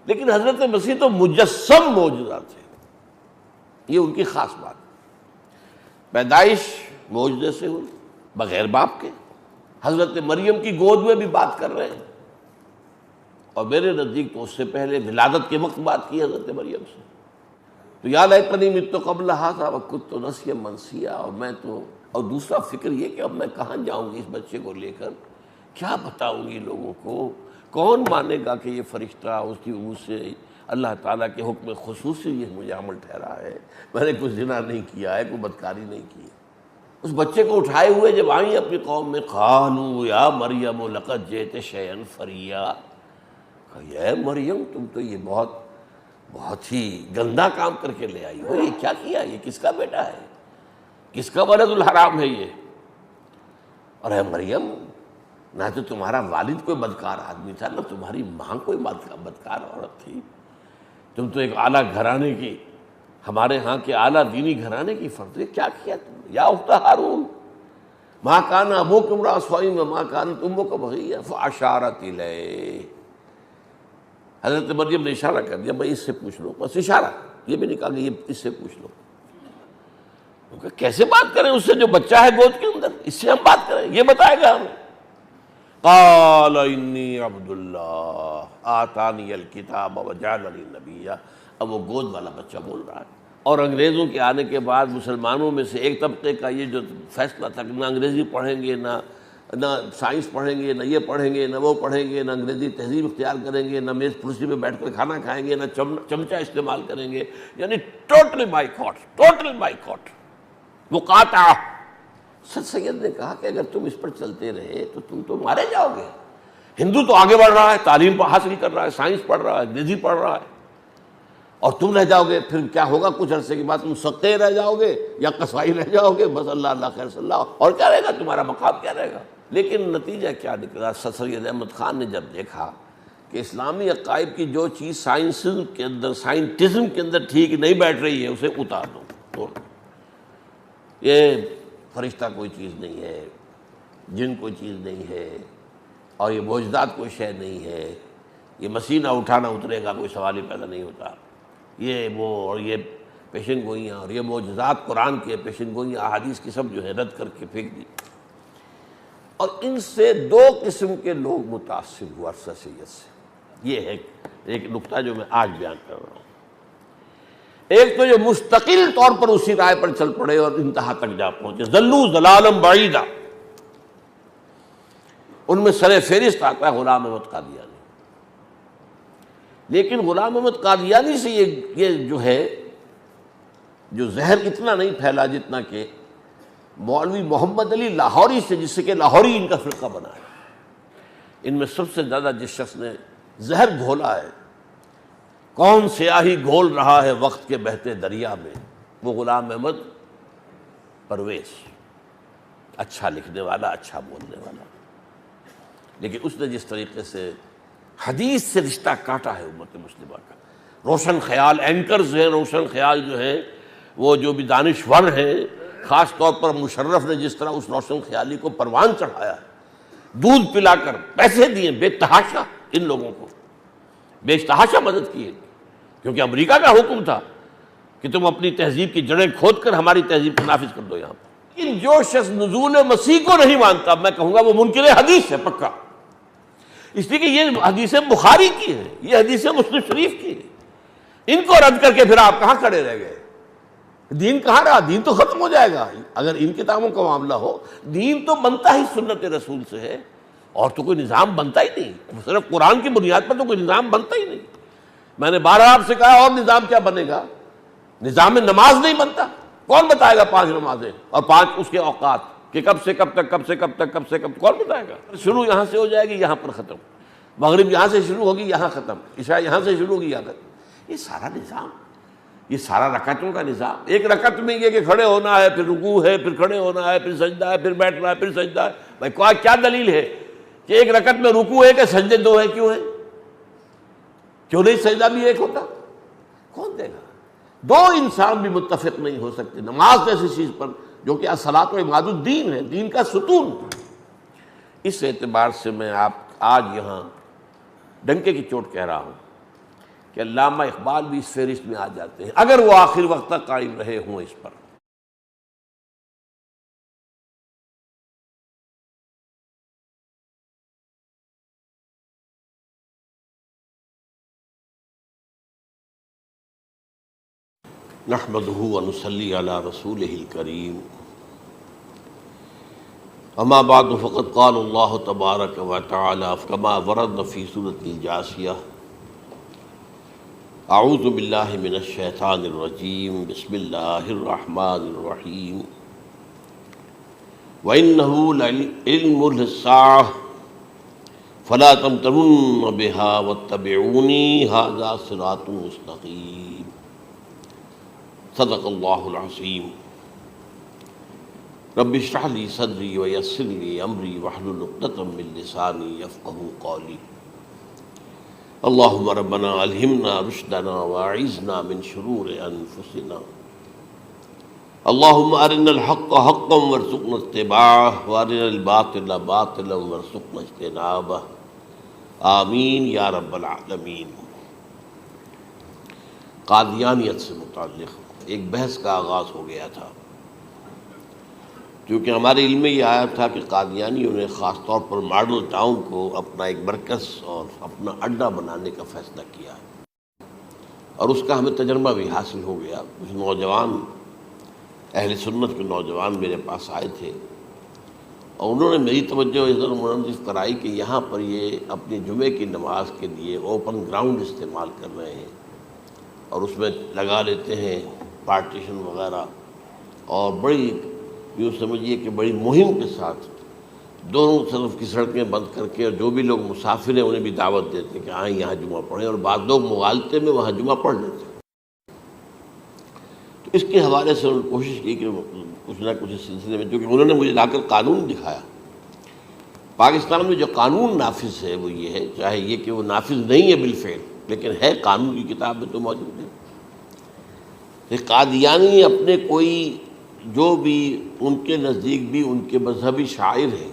لیکن حضرت مسیح تو مجسم معجزہ تھے، یہ ان کی خاص بات۔ پیدائش معجزے سے ہوئی بغیر باپ کے، حضرت مریم کی گود میں بھی بات کر رہے ہیں، اور میرے نزدیک تو اس سے پہلے ولادت کے وقت بات کی حضرت مریم سے۔ تو یا لیتنی مت قبل ھذا وکنت نسیا منسیا، اور میں تو، اور دوسرا فکر یہ کہ اب میں کہاں جاؤں گی اس بچے کو لے کر، کیا بتاؤں گی لوگوں کو، کون مانے گا کہ یہ فرشتہ اس کی منہ سے اللہ تعالیٰ کے حکم خصوصی یہ مجھے عمل ٹھہرا ہے، میں نے کچھ زنا نہیں کیا ہے، کوئی بدکاری نہیں کی ہے۔ اس بچے کو اٹھائے ہوئے جب آئیں اپنی قوم میں، قالوا یا مریم لقد جئت شیئا فریا، اے مریم تم تو یہ بہت ہی گندا کام کر کے لے آئی ہو، یہ کیا کیا، یہ کس کا بیٹا ہے، کس کا ولد الحرام ہے یہ؟ اور اے مریم، نہ تو تمہارا والد کوئی بدکار آدمی تھا، نہ تمہاری ماں کوئی بدکار عورت تھی، تم تو ایک اعلیٰ گھرانے کی، ہمارے ہاں کے اعلیٰ دینی گھرانے کی فرد، کیا کیا تم نے؟ یا اخت ہارون ما کان ابوک امرأ سوء وما کانت امک بغیہ فاشارت الیہ، حضرت مریم نے اشارہ کر دیا، بھائی اس سے پوچھ لو، بس اشارہ، یہ بھی نہیں کہا کہ یہ اس سے پوچھ لو۔ کیسے بات کریں اس سے جو بچہ ہے گود کے اندر، اس سے ہم بات کریں، یہ بتائے گا ہمیں۔ قال انی عبد اللہ آتانی الکتاب وجعلنی نبیا، اب وہ گود والا بچہ بول رہا ہے۔ اور انگریزوں کے آنے کے بعد مسلمانوں میں سے ایک طبقے کا یہ جو فیصلہ تھا کہ نہ انگریزی پڑھیں گے، نہ سائنس پڑھیں گے، نہ یہ پڑھیں گے، نہ وہ پڑھیں گے، نہ انگریزی تہذیب اختیار کریں گے، نہ میز کرسی پہ بیٹھ کر کھانا کھائیں گے، نہ چمچہ استعمال کریں گے، یعنی ٹوٹل بائیکاٹ، مقاطعہ۔ سر سید نے کہا کہ اگر تم اس پر چلتے رہے تو تم تو مارے جاؤ گے۔ ہندو تو آگے بڑھ رہا ہے، تعلیم حاصل کر رہا ہے، سائنس پڑھ رہا ہے، انگریزی پڑھ رہا ہے، اور تم رہ جاؤ گے، پھر کیا ہوگا؟ کچھ عرصے کے بعد تم سقے رہ جاؤ گے یا قصائی رہ جاؤ گے، بس اللہ اللہ خیر صلی اللہ، اور کیا رہے گا تمہارا مقام، کیا رہے گا؟ لیکن نتیجہ کیا نکلا؟ سر سید احمد خان نے جب دیکھا کہ اسلامی عقائد کی جو چیز سائنٹزم کے اندر ٹھیک نہیں بیٹھ رہی ہے، اسے اتار دو، توڑ دو۔ یہ فرشتہ کوئی چیز نہیں ہے، جن کوئی چیز نہیں ہے، اور یہ معجزات کوئی شے نہیں ہے، یہ مسیح نہ اٹھانا اترے گا، کوئی سوال ہی پیدا نہیں ہوتا، یہ وہ اور یہ پیشن گوئیاں اور یہ معجزات قرآن کے پیشن گوئیاں احادیث کی سب جو ہے رد کر کے پھینک دی۔ اور ان سے دو قسم کے لوگ متاثر ہوا سر سید سے، یہ ہے ایک نقطہ جو میں آج بیان کر رہا ہوں۔ ایک تو جو مستقل طور پر اسی رائے پر چل پڑے اور انتہا تک جا پہنچے، ضلوا ضلالا بعیدا، ان میں سر فہرست آتا ہے غلام احمد قادیانی۔ لیکن غلام احمد قادیانی سے یہ جو ہے جو زہر اتنا نہیں پھیلا جتنا کہ مولوی محمد علی لاہوری سے، جس سے کہ لاہوری ان کا فرقہ بنا ہے۔ ان میں سب سے زیادہ جس شخص نے زہر گھولا ہے، کون سیاہی گھول رہا ہے وقت کے بہتے دریا میں، وہ غلام احمد پرویز، اچھا لکھنے والا، اچھا بولنے والا، لیکن اس نے جس طریقے سے حدیث سے رشتہ کاٹا ہے امت مسلمہ کا، روشن خیال اینکرز ہیں، روشن خیال جو ہیں، وہ جو بھی دانشور ہیں، خاص طور پر مشرف نے جس طرح اس روشن خیالی کو پروان چڑھایا ہے، دودھ پلا کر پیسے دیے بے تحاشا، ان لوگوں کو بے تحاشا مدد کی ہے، کیونکہ امریکہ کا حکم تھا کہ تم اپنی تہذیب کی جڑیں کھود کر ہماری تہذیب کو نافذ کر دو یہاں پر۔ لیکن جو شخص نزول مسیح کو نہیں مانتا، میں کہوں گا وہ منکر حدیث ہے پکا، اس لیے کہ یہ حدیث بخاری کی ہے، یہ حدیث مسلم شریف کی ہے، ان کو رد کر کے پھر آپ کہاں کھڑے رہ گئے؟ دین کہاں رہا؟ دین تو ختم ہو جائے گا اگر ان کتابوں کا معاملہ ہو۔ دین تو بنتا ہی سنت رسول سے ہے، اور تو کوئی نظام بنتا ہی نہیں، صرف قرآن کی بنیاد پر تو کوئی نظام بنتا ہی نہیں۔ میں نے بارہا آپ سے کہا، اور نظام کیا بنے گا؟ نظام نماز نہیں بنتا، کون بتائے گا 5 نمازیں اور 5 اس کے اوقات کہ کب سے کب تک، کب سے کب تک، کب سے کب، کون بتائے گا؟ شروع یہاں سے ہو جائے گی، یہاں پر ختم، مغرب یہاں سے شروع ہوگی، یہاں ختم، عشاء یہاں سے شروع ہوگی، یہاں ختم۔ یہ سارا نظام، یہ سارا رکعتوں کا نظام، ایک رکعت میں یہ کہ کھڑے ہونا ہے، پھر رکوع ہے، پھر کھڑے ہونا ہے، پھر سجدہ ہے، پھر بیٹھنا ہے، پھر سجدہ ہے۔ بھائی کیا دلیل ہے کہ ایک رکعت میں رکوع ہے کہ سجدے 2 ہیں؟ کیوں ہے؟ کیوں نہیں سجدہ بھی ایک ہوتا؟ کون دے گا؟ 2 انسان بھی متفق نہیں ہو سکتے نماز جیسی چیز پر، جو کہ الصلاۃ و عماد الدین ہے، دین کا ستون۔ اس اعتبار سے میں آپ آج یہاں ڈنکے کی چوٹ کہہ رہا ہوں کہ علامہ اقبال بھی اس فہرست میں آ جاتے ہیں اگر وہ آخر وقت تک قائم رہے ہوں اس پر۔ نحمدہ ونصلی علی رسولہ الکریم، اما بعد فقد قال اللہ تبارک و تعالی کما ورد فی سورۃ الجاثیہ، اعوذ باللہ من الشیطان الرجیم، بسم اللہ الرحمن الرحیم، وَإِنَّهُ لَعِلْمٌ لِلسَّاعَةِ فَلَا تَمْتَرُنَّ بِهَا وَاتَّبِعُونِي هَذَا صِرَاطٌ مُسْتَقِيمٌ۔ صدق اللہ العظیم۔ رب اشرح لی صدری ویسر لی امری واحلل عقدۃ من لسانی یفقہوا قولی۔ اللہم ربنا الہمنا رشدنا واعذنا من شرور انفسنا، اللہم ارنا الحق حقا وارزقنا اتباعہ وارنا الباطل باطلا وارزقنا اجتنابہ، آمین یا رب العالمین۔ قادیانیت سے متعلق ایک بحث کا آغاز ہو گیا تھا، کیونکہ ہمارے علم میں یہ آیا تھا کہ قادیانیوں نے خاص طور پر ماڈل ٹاؤن کو اپنا ایک مرکز اور اپنا اڈا بنانے کا فیصلہ کیا، اور اس کا ہمیں تجربہ بھی حاصل ہو گیا۔ کچھ نوجوان اہل سنت کے نوجوان میرے پاس آئے تھے اور انہوں نے میری توجہ اس طرح منعطف کرائی کہ یہاں پر یہ اپنی جمعے کی نماز کے لیے اوپن گراؤنڈ استعمال کر رہے ہیں اور اس میں لگا لیتے ہیں پارٹیشن وغیرہ، اور بڑی یوں سمجھیے کہ بڑی مہم کے ساتھ دونوں طرف کی سڑکیں بند کر کے، اور جو بھی لوگ مسافر ہیں انہیں بھی دعوت دیتے ہیں کہ آئیں یہاں جمعہ پڑھیں، اور بعض لوگ مغالطے میں وہاں جمعہ پڑھ لیتے ہیں۔ تو اس کے حوالے سے انہوں نے کوشش کی کہ کچھ نہ کچھ اس سلسلے میں، کیونکہ انہوں نے مجھے لا کر قانون دکھایا۔ پاکستان میں جو قانون نافذ ہے وہ یہ ہے، چاہے یہ کہ وہ نافذ نہیں ہے بالفعل، لیکن ہے قانون کی کتاب میں تو موجود ہے، کہ قادیانی اپنے کوئی جو بھی ان کے نزدیک بھی ان کے مذہبی شاعر ہیں،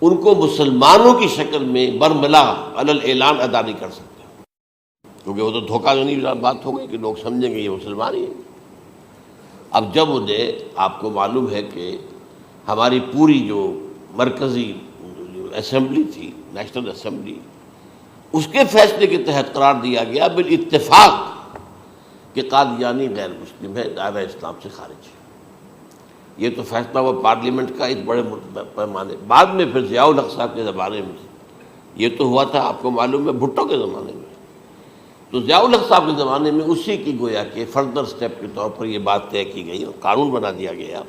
ان کو مسلمانوں کی شکل میں برملا علی الاعلان ادا نہیں کر سکتے، کیونکہ وہ تو دھوکہ دہی بات ہو گئی کہ لوگ سمجھیں گے یہ مسلمان ہی ہیں۔ اب جب انہیں، آپ کو معلوم ہے کہ ہماری پوری جو مرکزی اسمبلی تھی، نیشنل اسمبلی، اس کے فیصلے کے تحت قرار دیا گیا بالاتفاق کہ قادیانی غیر مسلم ہے، دائرہ اسلام سے خارج ہے۔ یہ تو فیصلہ ہوا پارلیمنٹ کا ایک بڑے پیمانے، بعد میں پھر ضیاء الحق صاحب کے زمانے میں یہ تو ہوا تھا، آپ کو معلوم ہے، بھٹو کے زمانے میں۔ تو ضیاء الحق صاحب کے زمانے میں اسی کی گویا کہ فردر سٹیپ کے طور پر یہ بات طے کی گئی اور قانون بنا دیا گیا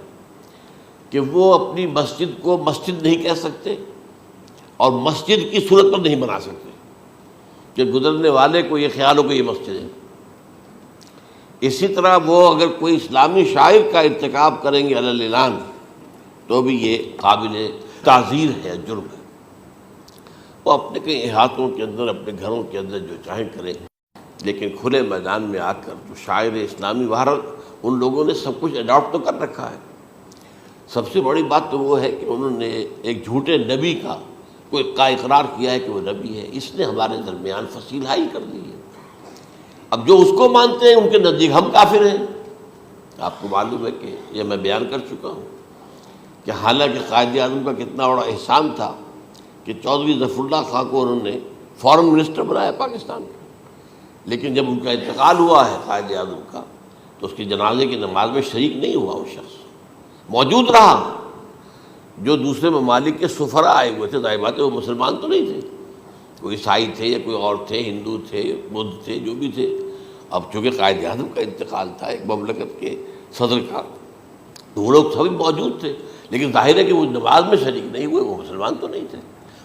کہ وہ اپنی مسجد کو مسجد نہیں کہہ سکتے اور مسجد کی صورت پر نہیں بنا سکتے کہ گزرنے والے کو یہ خیال ہو کہ یہ مسجد ہے۔ اسی طرح وہ اگر کوئی اسلامی شاعر کا ارتکاب کریں گے علی الاعلان تو بھی یہ قابل تعزیر ہے، جرم ہے۔ وہ اپنے کئی احاطوں کے اندر، اپنے گھروں کے اندر جو چاہیں کریں، لیکن کھلے میدان میں آ کر جو شاعر اسلامی باہر، ان لوگوں نے سب کچھ اڈاپٹ تو کر رکھا ہے۔ سب سے بڑی بات تو وہ ہے کہ انہوں نے ایک جھوٹے نبی کا اقرار کیا ہے کہ وہ نبی ہے، اس نے ہمارے درمیان فصیل ہائی کر دی ہے۔ اب جو اس کو مانتے ہیں ان کے نزدیک ہم کافر ہیں۔ آپ کو معلوم ہے کہ یہ میں بیان کر چکا ہوں کہ حالانکہ قائد اعظم کا کتنا بڑا احسان تھا کہ چودھری ظفر اللہ خان کو انہوں نے فارن منسٹر بنایا پاکستان کا، لیکن جب ان کا انتقال ہوا ہے قائد اعظم کا تو اس کی جنازے کی نماز میں شریک نہیں ہوا، وہ شخص موجود رہا۔ جو دوسرے ممالک کے سفراء آئے ہوئے تھے، ظاہر بات ہے وہ مسلمان تو نہیں تھے، کوئی عیسائی تھے یا کوئی اور تھے، ہندو تھے، بدھ تھے، جو بھی تھے۔ اب چونکہ قائد اعظم کا انتقال تھا ایک مملکت کے صدر کا، تو وہ لوگ سبھی موجود تھے، لیکن ظاہر ہے کہ وہ نماز میں شریک نہیں ہوئے، وہ مسلمان تو نہیں تھے۔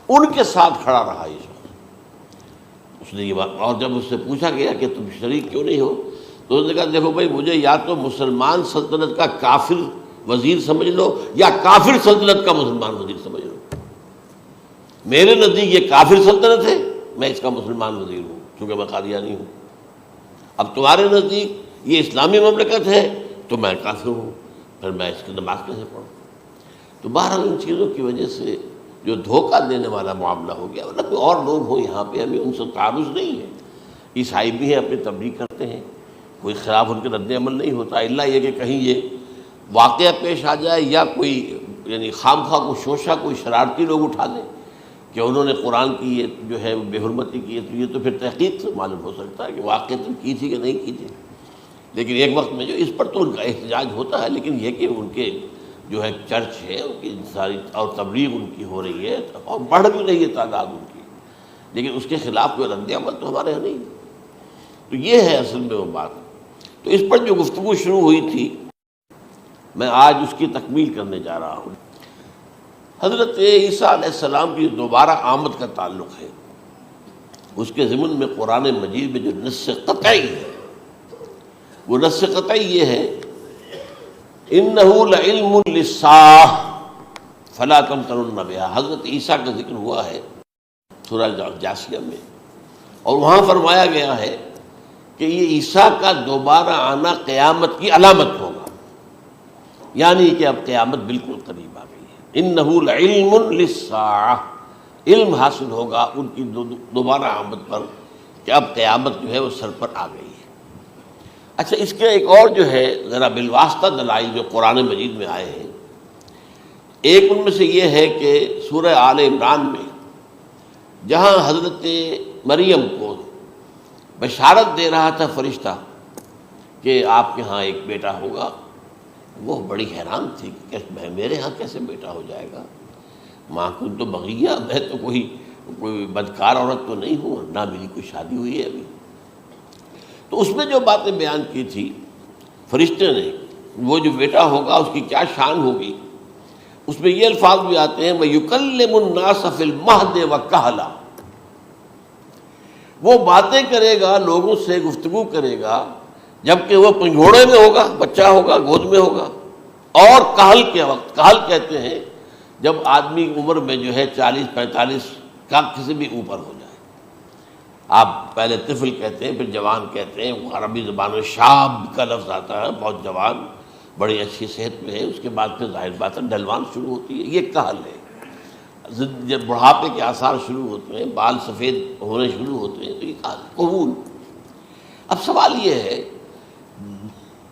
ان کے ساتھ کھڑا رہا یہ شخص۔ اس نے یہ بات، اور جب اس سے پوچھا گیا کہ تم شریک کیوں نہیں ہو تو اس نے کہا دیکھو بھائی، مجھے یا تو مسلمان سلطنت کا کافر وزیر سمجھ لو یا کافر سلطنت کا مسلمان وزیر سمجھ لو۔ میرے نزدیک یہ کافر سلطنت ہے، میں اس کا مسلمان وزیر ہوں چونکہ میں قادیانی ہوں۔ اب تمہارے نزدیک یہ اسلامی مملکت ہے تو میں کافر ہوں، پھر میں اس کی نماز کیسے پڑھوں؟ تو بہرحال ان چیزوں کی وجہ سے جو دھوکہ دینے والا معاملہ ہو گیا، ورنہ کوئی اور لوگ ہوں یہاں پہ، ہمیں ان سے تعارض نہیں ہے، عیسائی بھی ہیں، اپنی تبلیغ کرتے ہیں، کوئی خلاف ان کے رد عمل نہیں ہوتا، الا یہ کہ کہیں یہ واقعہ پیش آ جائے یا کوئی یعنی خام خواہ کو شوشہ کوئی شرارتی لوگ اٹھا دیں کہ انہوں نے قرآن کی یہ جو ہے بے حرمتی کی ہے، تو یہ تو پھر تحقیق سے معلوم ہو سکتا ہے کہ واقعہ کی تھی کہ نہیں کی تھی۔ لیکن ایک وقت میں جو اس پر تو ان کا احتجاج ہوتا ہے، لیکن یہ کہ ان کے جو ہے چرچ ہے ان کی ساری اور تبلیغ ان کی ہو رہی ہے اور بڑھ بھی رہی ہے تعداد ان کی، لیکن اس کے خلاف کوئی رد عمل تو ہمارے یہاں نہیں۔ تو یہ ہے اصل میں وہ بات۔ تو اس پر جو گفتگو شروع ہوئی تھی میں آج اس کی تکمیل کرنے جا رہا ہوں۔ حضرت عیسیٰ علیہ السلام کی دوبارہ آمد کا تعلق ہے، اس کے ضمن میں قرآن مجید میں جو نص قطعی ہے وہ نص قطعی یہ ہے اِنَّهُ لَعِلْمٌ لِلسَّاعَةِ فَلَا تَمْتَرُنَّ بِهَا۔ حضرت عیسیٰ کا ذکر ہوا ہے سورہ جاسیہ میں، اور وہاں فرمایا گیا ہے کہ یہ عیسیٰ کا دوبارہ آنا قیامت کی علامت ہوگا، یعنی کہ اب قیامت بالکل قریب آ گئی ہے۔ اِنَّهُ لَعِلْمٌ لِلسَّاعَةِ، علم حاصل ہوگا ان کی دوبارہ آمد پر کہ اب قیامت جو ہے وہ سر پر آ گئی ہے۔ اچھا، اس کے ایک اور جو ہے ذرا بالواسطہ دلائل جو قرآن مجید میں آئے ہیں، ایک ان میں سے یہ ہے کہ سورہ آل عمران میں جہاں حضرت مریم کو بشارت دے رہا تھا فرشتہ کہ آپ کے ہاں ایک بیٹا ہوگا، وہ بڑی حیران تھی کہ میرے ہاں کیسے بیٹا ہو جائے گا، ماں کو تو بغیہ، میں تو کوئی بدکار عورت تو نہیں ہوں، نہ میری کوئی شادی ہوئی ہے ابھی۔ تو اس میں جو باتیں بیان کی تھی فرشتے نے، وہ جو بیٹا ہوگا اس کی کیا شان ہوگی، اس میں یہ الفاظ بھی آتے ہیں وَيُكَلِّمُ النَّاسَ فِي الْمَهْدِ وَكَهْلًا، وہ باتیں کرے گا، لوگوں سے گفتگو کرے گا جبکہ وہ پنگھوڑے میں ہوگا، بچہ ہوگا، گود میں ہوگا، اور کہل کے وقت، کہل کہتے ہیں جب آدمی عمر میں جو ہے 40-45 کا کسی بھی اوپر ہو جائے، آپ پہلے طفل کہتے ہیں پھر جوان کہتے ہیں، وہ عربی زبان میں شاب کا لفظ آتا ہے، بہت جوان، بڑی اچھی صحت میں ہے، اس کے بعد پھر ظاہر بات ہے ڈھلوان شروع ہوتی ہے، یہ کہل ہے۔ جب بڑھاپے کے آثار شروع ہوتے ہیں، بال سفید ہونے شروع ہوتے ہیں، تو یہ کہل، قبول۔ اب سوال یہ ہے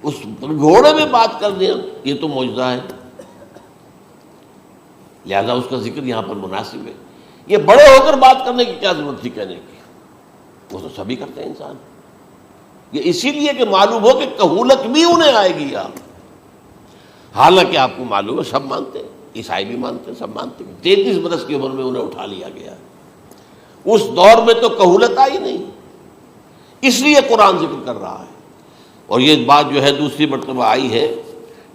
اس گھوڑے میں بات کر دیں، یہ تو معجزہ ہے، لہذا اس کا ذکر یہاں پر مناسب ہے۔ یہ بڑے ہو کر بات کرنے کی کیا ضرورت تھی کہنے کی، وہ تو سبھی کرتے ہیں انسان، یہ اسی لیے کہ معلوم ہو کہ کہولت بھی انہیں آئے گی۔ آپ حالانکہ آپ کو معلوم ہے سب مانتے ہیں، عیسائی بھی مانتے ہیں، سب مانتے ہیں، 33 برس کی عمر میں انہیں اٹھا لیا گیا، اس دور میں تو کہولت آئی نہیں، اس لیے قرآن ذکر کر رہا ہے۔ اور یہ بات جو ہے دوسری مرتبہ آئی ہے،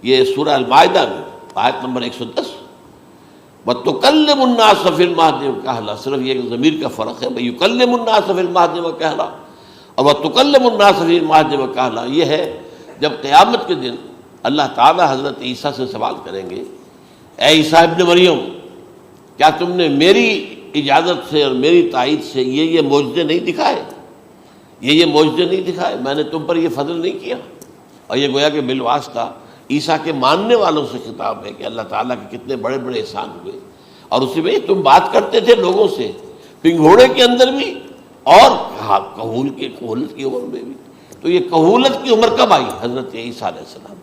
یہ سورہ المائدہ میں آیت نمبر 110 وَتُكَلِّمُ النَّاسَ فِي الْمَهْدِ وَكَهْلًا، صرف یہ ضمیر کا فرق ہے، وَيُكَلِّمُ النَّاسَ فِي الْمَهْدِ وَكَهْلًا اور وَتُكَلِّمُ النَّاسَ فِي الْمَهْدِ وَكَهْلًا، یہ ہے جب قیامت کے دن اللہ تعالیٰ حضرت عیسیٰ سے سوال کریں گے، اے عیسیٰ ابن مریم، کیا تم نے میری اجازت سے اور میری تائید سے یہ معجزے نہیں دکھائے، یہ معجزے نہیں دکھائے، میں نے تم پر یہ فضل نہیں کیا؟ اور یہ گویا کہ بالواسطہ عیسیٰ کے ماننے والوں سے خطاب ہے کہ اللہ تعالیٰ کے کتنے بڑے بڑے احسان ہوئے، اور اسی میں تم بات کرتے تھے لوگوں سے پنگھوڑے کے اندر بھی اور کہولت کی عمر میں بھی، تو یہ کہولت کی عمر کب آئی؟ حضرت عیسیٰ علیہ السلام۔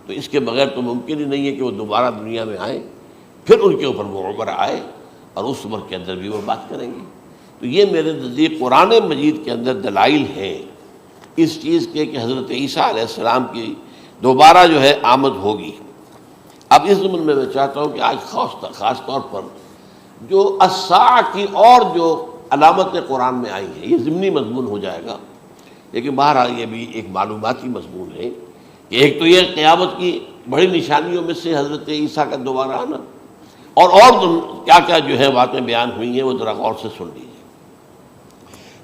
تو اس کے بغیر تو ممکن ہی نہیں ہے کہ وہ دوبارہ دنیا میں آئیں، پھر ان کے اوپر وہ عمر آئے اور اس عمر کے اندر بھی وہ بات کریں گے۔ تو یہ میرے نزدیک قرآن مجید کے اندر دلائل ہیں اس چیز کے کہ حضرت عیسیٰ علیہ السلام کی دوبارہ جو ہے آمد ہوگی۔ اب اس ضمن میں چاہتا ہوں کہ آج خاص طور پر جو الساعہ کی اور جو علامتیں قرآن میں آئی ہیں، یہ ضمنی مضمون ہو جائے گا، لیکن بہرحال یہ بھی ایک معلوماتی مضمون ہے کہ ایک تو یہ قیامت کی بڑی نشانیوں میں سے حضرت عیسیٰ کا دوبارہ آنا، اور کیا کیا جو ہے باتیں بیان ہوئی ہیں وہ ذرا غور سے سن لیجیے۔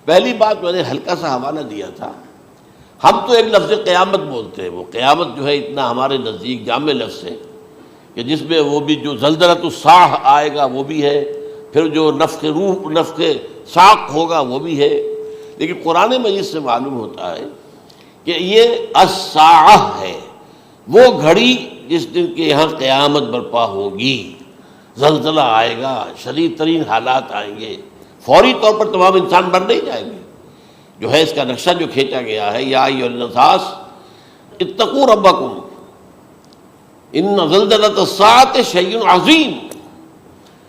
پہلی بات میں نے ہلکا سا حوالہ دیا تھا، ہم تو ایک لفظ قیامت بولتے ہیں، وہ قیامت جو ہے اتنا ہمارے نزدیک جامع لفظ ہے کہ جس میں وہ بھی جو زلزلۃ الساعہ آئے گا وہ بھی ہے، پھر جو نفخ روح نفخ ساق ہوگا وہ بھی ہے، لیکن قرآن مجید سے معلوم ہوتا ہے کہ یہ الساعہ ہے، وہ گھڑی جس دن کے یہاں قیامت برپا ہوگی، زلزلہ آئے گا، شدید ترین حالات آئیں گے، فوری طور پر تمام انسان مر نہیں جائیں گے، جو ہے اس کا نقشہ جو کھینچا گیا ہے، یا ایھا الناس اتقوا ربکم ان زلزلۃ الساعۃ شیء عظیم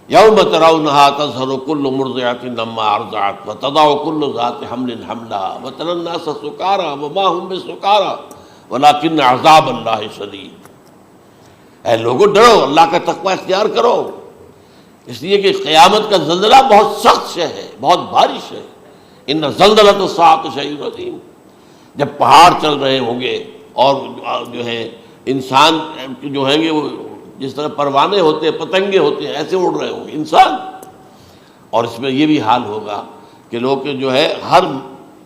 یوم ترونها تذہل کل مرضعۃ عما ارضعت وتضع کل ذات حمل حملها وتری الناس سکارى وما هم بسکارى ولکن عذاب اللہ شدید۔ اے لوگو ڈرو، اللہ کا تقوی اختیار کرو، اس لیے کہ قیامت کا زلزلہ بہت سخت شے ہے، بہت بھاری ہے۔ ان زلزلۃ الساعۃ شیء عظیم، جب پہاڑ چل رہے ہوں گے اور جو ہے انسان جو ہیں گے وہ جس طرح پروانے ہوتے ہیں، پتنگے ہوتے ہیں، ایسے اڑ رہے ہوں گے انسان، اور اس میں یہ بھی حال ہوگا کہ لوگ جو ہے ہر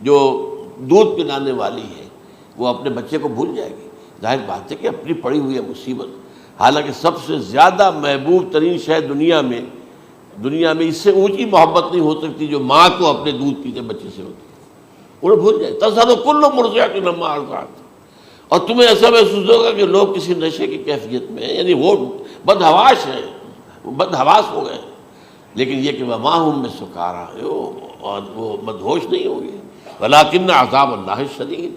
جو دودھ پلانے والی ہے وہ اپنے بچے کو بھول جائے گی۔ ظاہر بات ہے کہ اپنی پڑی ہوئی ہے مصیبت، حالانکہ سب سے زیادہ محبوب ترین شے دنیا میں اس سے اونچی محبت نہیں ہو سکتی جو ماں کو اپنے دودھ پیتے بچے سے ہوتی ہے، انہیں بھول جائے۔ تذہل کل مرضعۃ عما ارضعت، اور تمہیں ایسا محسوس ہوگا کہ لوگ کسی نشے کی کیفیت میں ہیں، یعنی وہ بدحواس ہیں، وہ بدحواس ہو گئے، لیکن یہ کہ وما هم بسکارى، اور وہ مدہوش نہیں ہوں گے، ولکن عذاب اللہ شدید۔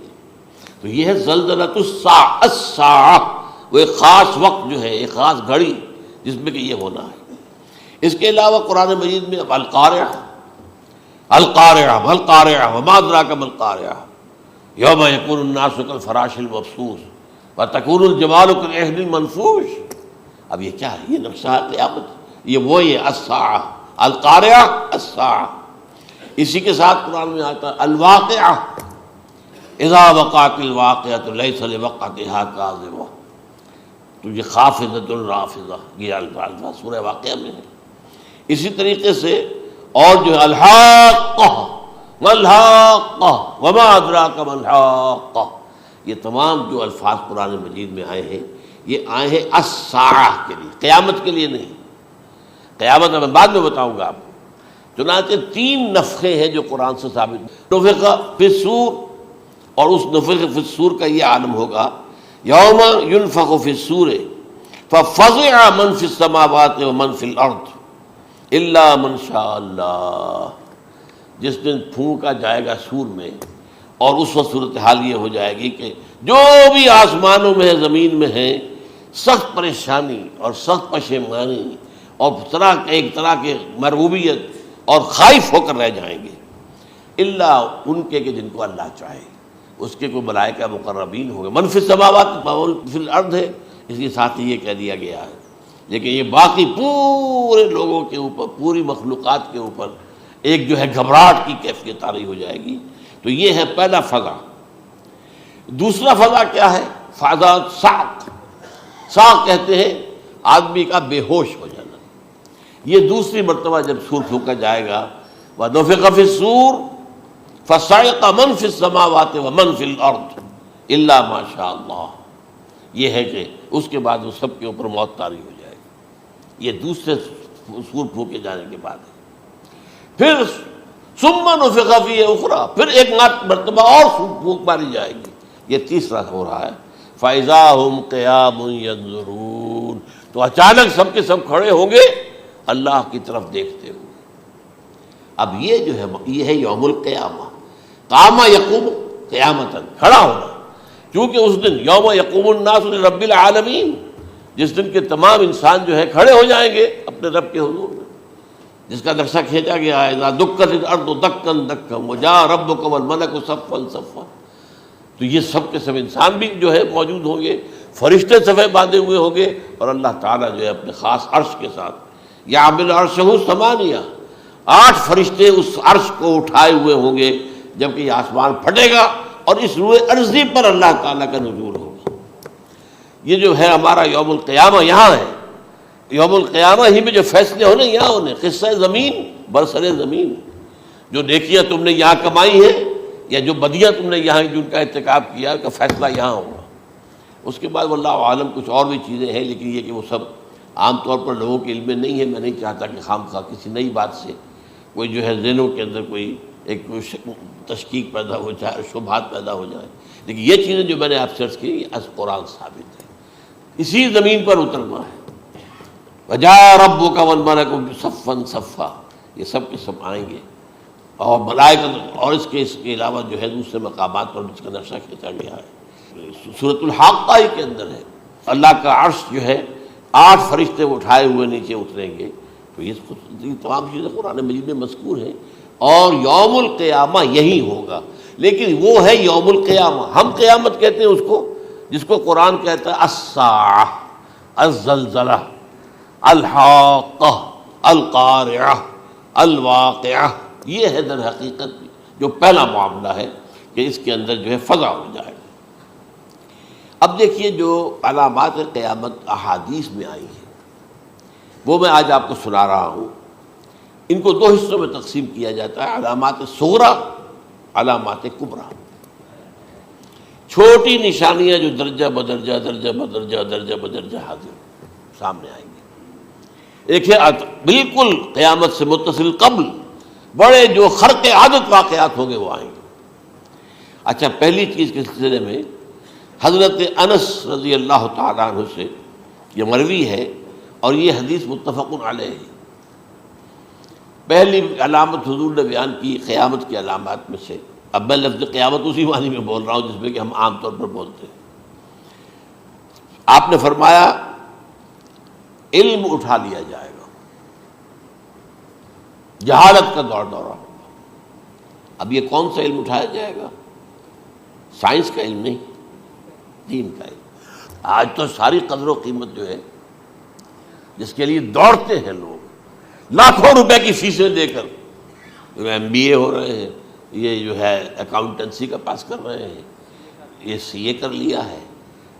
تو یہ ہے زلزلۃ الساعہ، وہ ایک خاص وقت جو ہے، ایک خاص گھڑی جس میں کہ یہ ہونا ہے۔ اس کے علاوہ قرآن مجید میں اب القارعہ وما ادراک ما القارعہ یوم یکون الناس کالفراش المبثوث وتکون الجبال کالعہن المنفوش۔ اب یہ کیا ہے؟ یہ نقشہ ہے قیامت، یہ وہی ہے الساعہ، القارعہ الساعہ۔ اسی کے ساتھ قرآن میں آتا ہے الواقعہ، اذا وقعت الواقعۃ لیس لوقعتها کاذبہ، تو یہ خافضۃ رافضہ، یہ الفاظ سورہ واقعہ میں ہے۔ اسی طریقے سے اور جو ہے الحاقہ ما الحاقہ وما ادراک ما الحاقہ، یہ تمام جو الفاظ قرآن مجید میں آئے ہیں یہ آئے ہیں الساعہ کے لیے، قیامت کے لیے نہیں۔ قیامت میں بعد میں بتاؤں گا آپ کو۔ چنانچہ 3 نفخے ہیں جو قرآن سے ثابت، نفخ فی الصور، اور اس نفخ فی الصور کا یہ عالم ہوگا یوم ینفخ فی الصور ففزع من فی السماوات ومن فی الارض الا من شاء اللہ، جس دن پھونکا جائے گا سور میں، اور اس وقت صورتحال یہ ہو جائے گی کہ جو بھی آسمانوں میں ہے، زمین میں ہے، سخت پریشانی اور سخت پشیمانی اور ایک طرح کے مرعوبیت اور خائف ہو کر رہ جائیں گے، الا ان کے کہ جن کو اللہ چاہے، اس کے کوئی ملائکہ مقربین ہوں گے۔ من فی السماوات ومن فی الارض ہے، اس کے ساتھ ہی یہ کہہ دیا گیا ہے، لیکن یہ باقی پورے لوگوں کے اوپر، پوری مخلوقات کے اوپر ایک جو ہے گھبراہٹ کی کیفیت طاری ہو جائے گی۔ تو یہ ہے پہلا فضا۔ دوسرا فضا کیا ہے؟ فضا صعق، صعق کہتے ہیں آدمی کا بے ہوش ہو جانا۔ یہ دوسری مرتبہ جب سور پھونکا جائے گا، وَنُفِخَ فِي الصُّورِ فَصَعِقَ مَن فِي السَّمَاوَاتِ وَمَن فِي الْأَرْضِ إِلَّا مَا شَاءَ اللَّهُ، یہ ہے کہ اس کے بعد وہ سب کے اوپر موت طاری ہو جائے گی۔ یہ دوسرے سور پھونکے جانے کے بعد ہے۔ پھر ثُمَّ نُفِخَ فِيهِ أُخْرَى، پھر ایک مرتبہ اور پھونک ماری جائے گی، یہ تیسرا ہو رہا ہے۔ فَإِذَا هُمْ قِيَامٌ يَنظُرُونَ، تو اچانک سب کے سب کھڑے ہوں گے اللہ کی طرف دیکھتے ہوئے۔ اب یہ جو ہے یہ ہے یوم القیامہ، قام یقوم قیامتاً، کھڑا ہونا، کیونکہ اس دن یوم یقوم الناس لرب العالمین، جس دن کے تمام انسان جو ہے کھڑے ہو جائیں گے اپنے رب کے حضور میں، جس کا نقشہ کھینچا گیا ہے اذا دکت الارض دکا دکا وجاء ربک والملک صفا صفا۔ تو یہ سب کے سب انسان بھی جو ہے موجود ہوں گے، فرشتے صفے باندھے ہوئے ہوں گے، اور اللہ تعالیٰ جو ہے اپنے خاص عرش کے ساتھ یحمل عرشہ ثمانیہ، 8 فرشتے اس عرش کو اٹھائے ہوئے ہوں گے، جبکہ یہ آسمان پھٹے گا اور اس روئے ارضی پر اللہ تعالیٰ کا نزول ہوگا۔ یہ جو ہے ہمارا یوم القیامہ یہاں ہے، یوم القیامہ ہی میں جو فیصلے ہونے یہاں ہونے، قصہ زمین برسر زمین، جو نیکیاں تم نے یہاں کمائی ہیں یا جو بدیاں تم نے یہاں جن کا ارتکاب کیا کا فیصلہ یہاں ہوگا۔ اس کے بعد واللہ عالم کچھ اور بھی چیزیں ہیں، لیکن یہ کہ وہ سب عام طور پر لوگوں کے علم میں نہیں ہے۔ میں نہیں چاہتا کہ خام خواہ کسی نئی بات سے کوئی جو ہے ذہنوں کے اندر کوئی ایک تشکیک پیدا ہو جائے، شبہات پیدا ہو جائے، لیکن یہ چیزیں جو میں نے آپ سے عرض کی یہ از قرآن ثابت ہے، اسی زمین پر اترنا ہے۔ وجاء ربک والملک صفا صفا، یہ سب کے سب آئیں گے اور ملائکہ اور اس کے علاوہ جو ہے دوسرے مقامات پر اس کا نقشہ کھینچا گیا ہے۔ سورۃ الحاقہ ہی کے اندر ہے اللہ کا عرش جو ہے 8 فرشتے اٹھائے ہوئے نیچے اتریں گے، تو یہ تمام چیزیں قرآن مجید میں مذکور ہیں، اور یوم القیامہ یہی ہوگا۔ لیکن وہ ہے یوم القیامہ، ہم قیامت کہتے ہیں اس کو جس کو قرآن کہتا ہے الساعہ، الزلزلہ، الحاقہ، القارعہ، الواقعہ۔ یہ ہے در حقیقت جو پہلا معاملہ ہے کہ اس کے اندر جو ہے فضا ہو جائے۔ اب دیکھیے جو علامات قیامت احادیث میں آئی ہیں وہ میں آج آپ کو سنا رہا ہوں۔ ان کو 2 حصوں میں تقسیم کیا جاتا ہے، علامات صغریٰ، علامات کبریٰ۔ چھوٹی نشانیاں جو درجہ بدرجہ درجہ بدرجہ درجہ بدرجہ حاضر سامنے آئیں گے۔ ایک ہے بالکل قیامت سے متصل قبل بڑے جو خرق عادت واقعات ہوں گے وہ آئیں گے۔ اچھا، پہلی چیز کے سلسلے میں حضرت انس رضی اللہ تعالیٰ عنہ سے یہ مروی ہے اور یہ حدیث متفق علیہ ہے۔ پہلی علامت حضور نے بیان کی قیامت کی علامات میں سے، اب میں لفظ قیامت اسی معنی میں بول رہا ہوں جس میں کہ ہم عام طور پر بولتے ہیں۔ آپ نے فرمایا علم اٹھا لیا جائے گا، جہالت کا دور دورہ ہوگا۔ اب یہ کون سا علم اٹھایا جائے گا؟ سائنس کا علم نہیں، دین کا علم۔ آج تو ساری قدر و قیمت جو ہے جس کے لیے دوڑتے ہیں لوگ لاکھوں روپے کی فیسیں دے کر، MBA ہو رہے ہیں، یہ جو ہے اکاؤنٹنسی کا پاس کر رہے ہیں، یہ CA کر لیا ہے،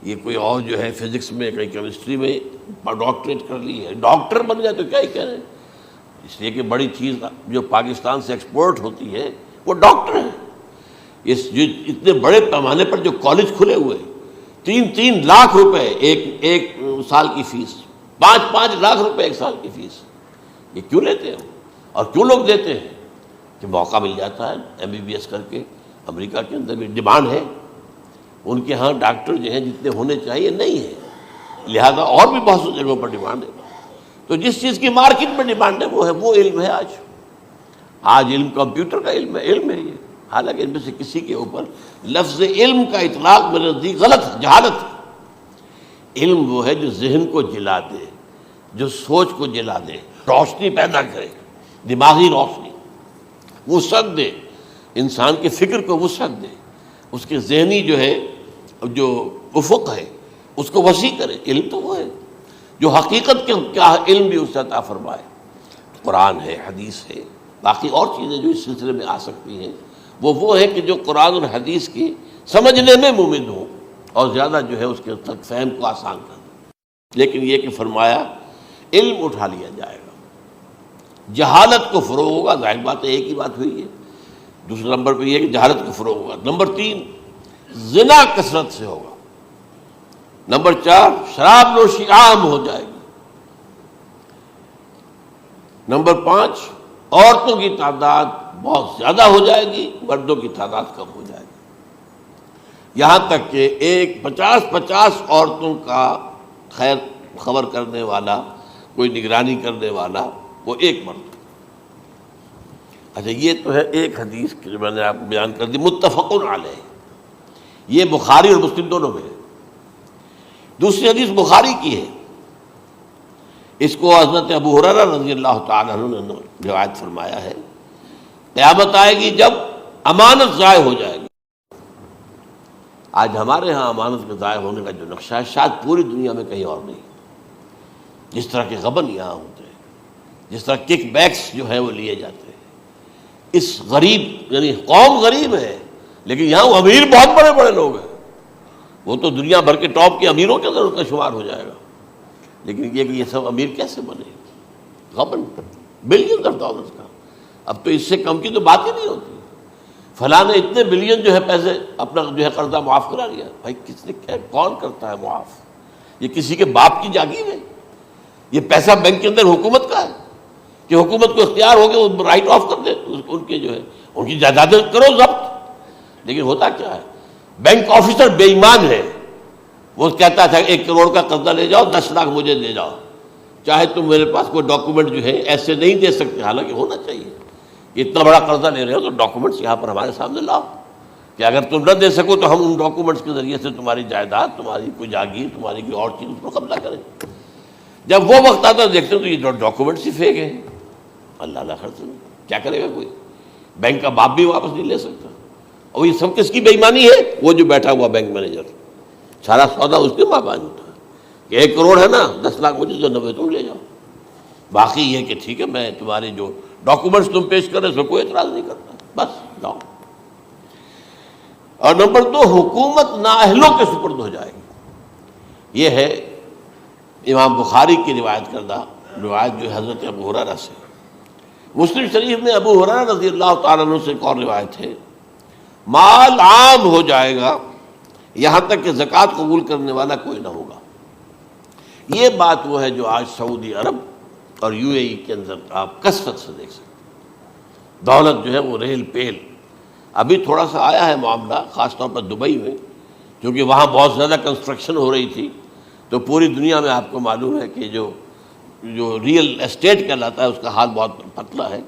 یہ کوئی اور جو ہے فزکس میں کہیں کیمسٹری میں ڈاکٹریٹ کر لی ہے، ڈاکٹر بن گئے تو کیا ہی کہہ رہے ہیں۔ اس لیے کہ بڑی چیز جو پاکستان سے ایکسپورٹ ہوتی ہے وہ ڈاکٹر ہیں۔ اس جو اتنے بڑے پیمانے پر جو کالج کھلے ہوئے، 3 لاکھ روپے ایک سال کی فیس، 5 لاکھ روپے ایک سال کی فیس، یہ کیوں لیتے ہیں اور کیوں لوگ دیتے ہیں؟ کہ موقع مل جاتا ہے MBBS کر کے۔ امریکہ کے اندر بھی ڈیمانڈ ہے، ان کے ہاں ڈاکٹر جو ہیں جتنے ہونے چاہیے نہیں ہے، لہذا اور بھی بہت سی جگہوں پر ڈیمانڈ ہے۔ تو جس چیز کی مارکیٹ میں ڈیمانڈ ہے وہ علم ہے۔ آج علم کمپیوٹر کا علم ہے یہ، حالانکہ ان میں سے کسی کے اوپر لفظ علم کا اطلاق میرے نزدیک غلط ہے، جہالت ہے۔ علم وہ ہے جو ذہن کو جلا دے، جو سوچ کو جلا دے، روشنی پیدا کرے، دماغی روشنی، وسعت دے، انسان کے فکر کو وسعت دے، اس کے ذہنی جو ہے جو افق ہے اس کو وسیع کرے۔ علم تو وہ ہے جو حقیقت کے کیا علم بھی اسے عطا فرمائے۔ قرآن ہے، حدیث ہے، باقی اور چیزیں جو اس سلسلے میں آ سکتی ہیں وہ ہے کہ جو قرآن اور حدیث کی سمجھنے میں مومن ہوں اور زیادہ جو ہے اس کے تک فہم کو آسان کر دیں۔ لیکن یہ کہ فرمایا علم اٹھا لیا جائے گا، جہالت کو فروغ ہوگا۔ ظاہر بات ہے ایک ہی بات ہوئی ہے۔ دوسرے نمبر پہ یہ کہ جہالت کو فروغ ہوگا۔ نمبر 3 زنا کثرت سے ہوگا۔ نمبر 4 شراب نوشی عام ہو جائے گی۔ نمبر 5 عورتوں کی تعداد بہت زیادہ ہو جائے گی، مردوں کی تعداد کم ہو جائے گی، یہاں تک کہ 50 عورتوں کا خیر خبر کرنے والا، کوئی نگرانی کرنے والا، وہ ایک مرد۔ اچھا، یہ تو ہے ایک حدیث جو میں نے آپ کو بیان کر دی، متفق علیہ، یہ بخاری اور مسلم دونوں میں ہے۔ دوسری حدیث بخاری کی ہے، اس کو حضرت ابو ہریرہ رضی اللہ تعالیٰ عنہ نے روایت فرمایا ہے، قیامت آئے گی جب امانت ضائع ہو جائے گی۔ آج ہمارے ہاں امانت کے ضائع ہونے کا جو نقشہ ہے شاید پوری دنیا میں کہیں اور نہیں۔ جس طرح کے غبن یہاں ہوتے ہیں، جس طرح کک بیکس جو ہے وہ لیے جاتے ہیں، اس غریب یعنی قوم غریب ہے لیکن یہاں وہ امیر بہت بڑے بڑے لوگ ہیں، وہ تو دنیا بھر کے ٹاپ کے امیروں کے اندر ان کا شمار ہو جائے گا۔ لیکن یہ کہ یہ سب امیر کیسے بنے؟ غبن بلین آف ڈالرز کا، اب تو اس سے کم کی تو بات ہی نہیں ہوتی۔ فلاں نے اتنے بلین جو ہے پیسے اپنا جو ہے قرضہ معاف کرا لیا۔ بھائی کس نے کیا، کون کرتا ہے معاف؟ یہ کسی کے باپ کی جاگیر ہے؟ یہ پیسہ بینک کے اندر حکومت کا ہے کہ حکومت کو اختیار ہو گیا وہ رائٹ آف کر دے ان کے جو ہے ان کی جائیدادیں کرو ضبط۔ لیکن ہوتا کیا ہے، بینک آفیسر بے ایمان ہے، وہ کہتا تھا 1 کروڑ کا قرضہ لے جاؤ، 10 لاکھ مجھے دے جاؤ، چاہے تم میرے پاس کوئی ڈاکومنٹ جو ہے ایسے نہیں دے سکتے، حالانکہ ہونا چاہیے اتنا بڑا قرضہ لے رہے ہو تو ڈاکومنٹس یہاں پر ہمارے سامنے لاؤ کہ اگر تم نہ دے سکو تو ہم ان ڈاکومنٹس کے ذریعے سے تمہاری جائیداد، تمہاری کوئی جاگیر، تمہاری کوئی اور چیز اس کو قبضہ کریں۔ جب وہ وقت آتا ہے دیکھتے ہو تو یہ ڈاکومنٹس ہی فیک ہیں۔ اللہ اللہ خرچ کیا کرے گا کوئی؟ بینک کا باپ بھی واپس نہیں لے سکتا۔ اور یہ سب کس کی بے ایمانی ہے؟ وہ جو بیٹھا ہوا بینک مینیجر، سارا سودا اس کے مابین ہوتا ہے کہ 1 کروڑ ہے نا، 10 لاکھ مجھے تو 90 تم لے جاؤ، باقی یہ کہ ٹھیک ہے میں تمہارے جو ڈاکومنٹس تم پیش کر رہے اس میں کوئی اعتراض نہیں کرتا، بس جاؤ۔ اور نمبر 2، حکومت نااہلوں کے سپرد ہو جائے گی۔ یہ ہے امام بخاری کی روایت کردہ روایت جو حضرت ابو ہریرہ سے۔ مسلم شریف میں ابو ہریرہ رضی اللہ تعالیٰ عنہ سے ایک اور روایت ہے، مال عام ہو جائے گا یہاں تک کہ زکوٰۃ قبول کرنے والا کوئی نہ ہوگا۔ یہ بات وہ ہے جو آج سعودی عرب اور UAE کے اندر آپ کثرت سے دیکھ سکتے ہیں۔ دولت جو ہے وہ ریل پیل، ابھی تھوڑا سا آیا ہے معاملہ خاص طور پر دبئی میں، کیونکہ وہاں بہت زیادہ کنسٹرکشن ہو رہی تھی، تو پوری دنیا میں آپ کو معلوم ہے کہ جو ریئل اسٹیٹ کہلاتا ہے اس کا حال بہت پتلا ہے،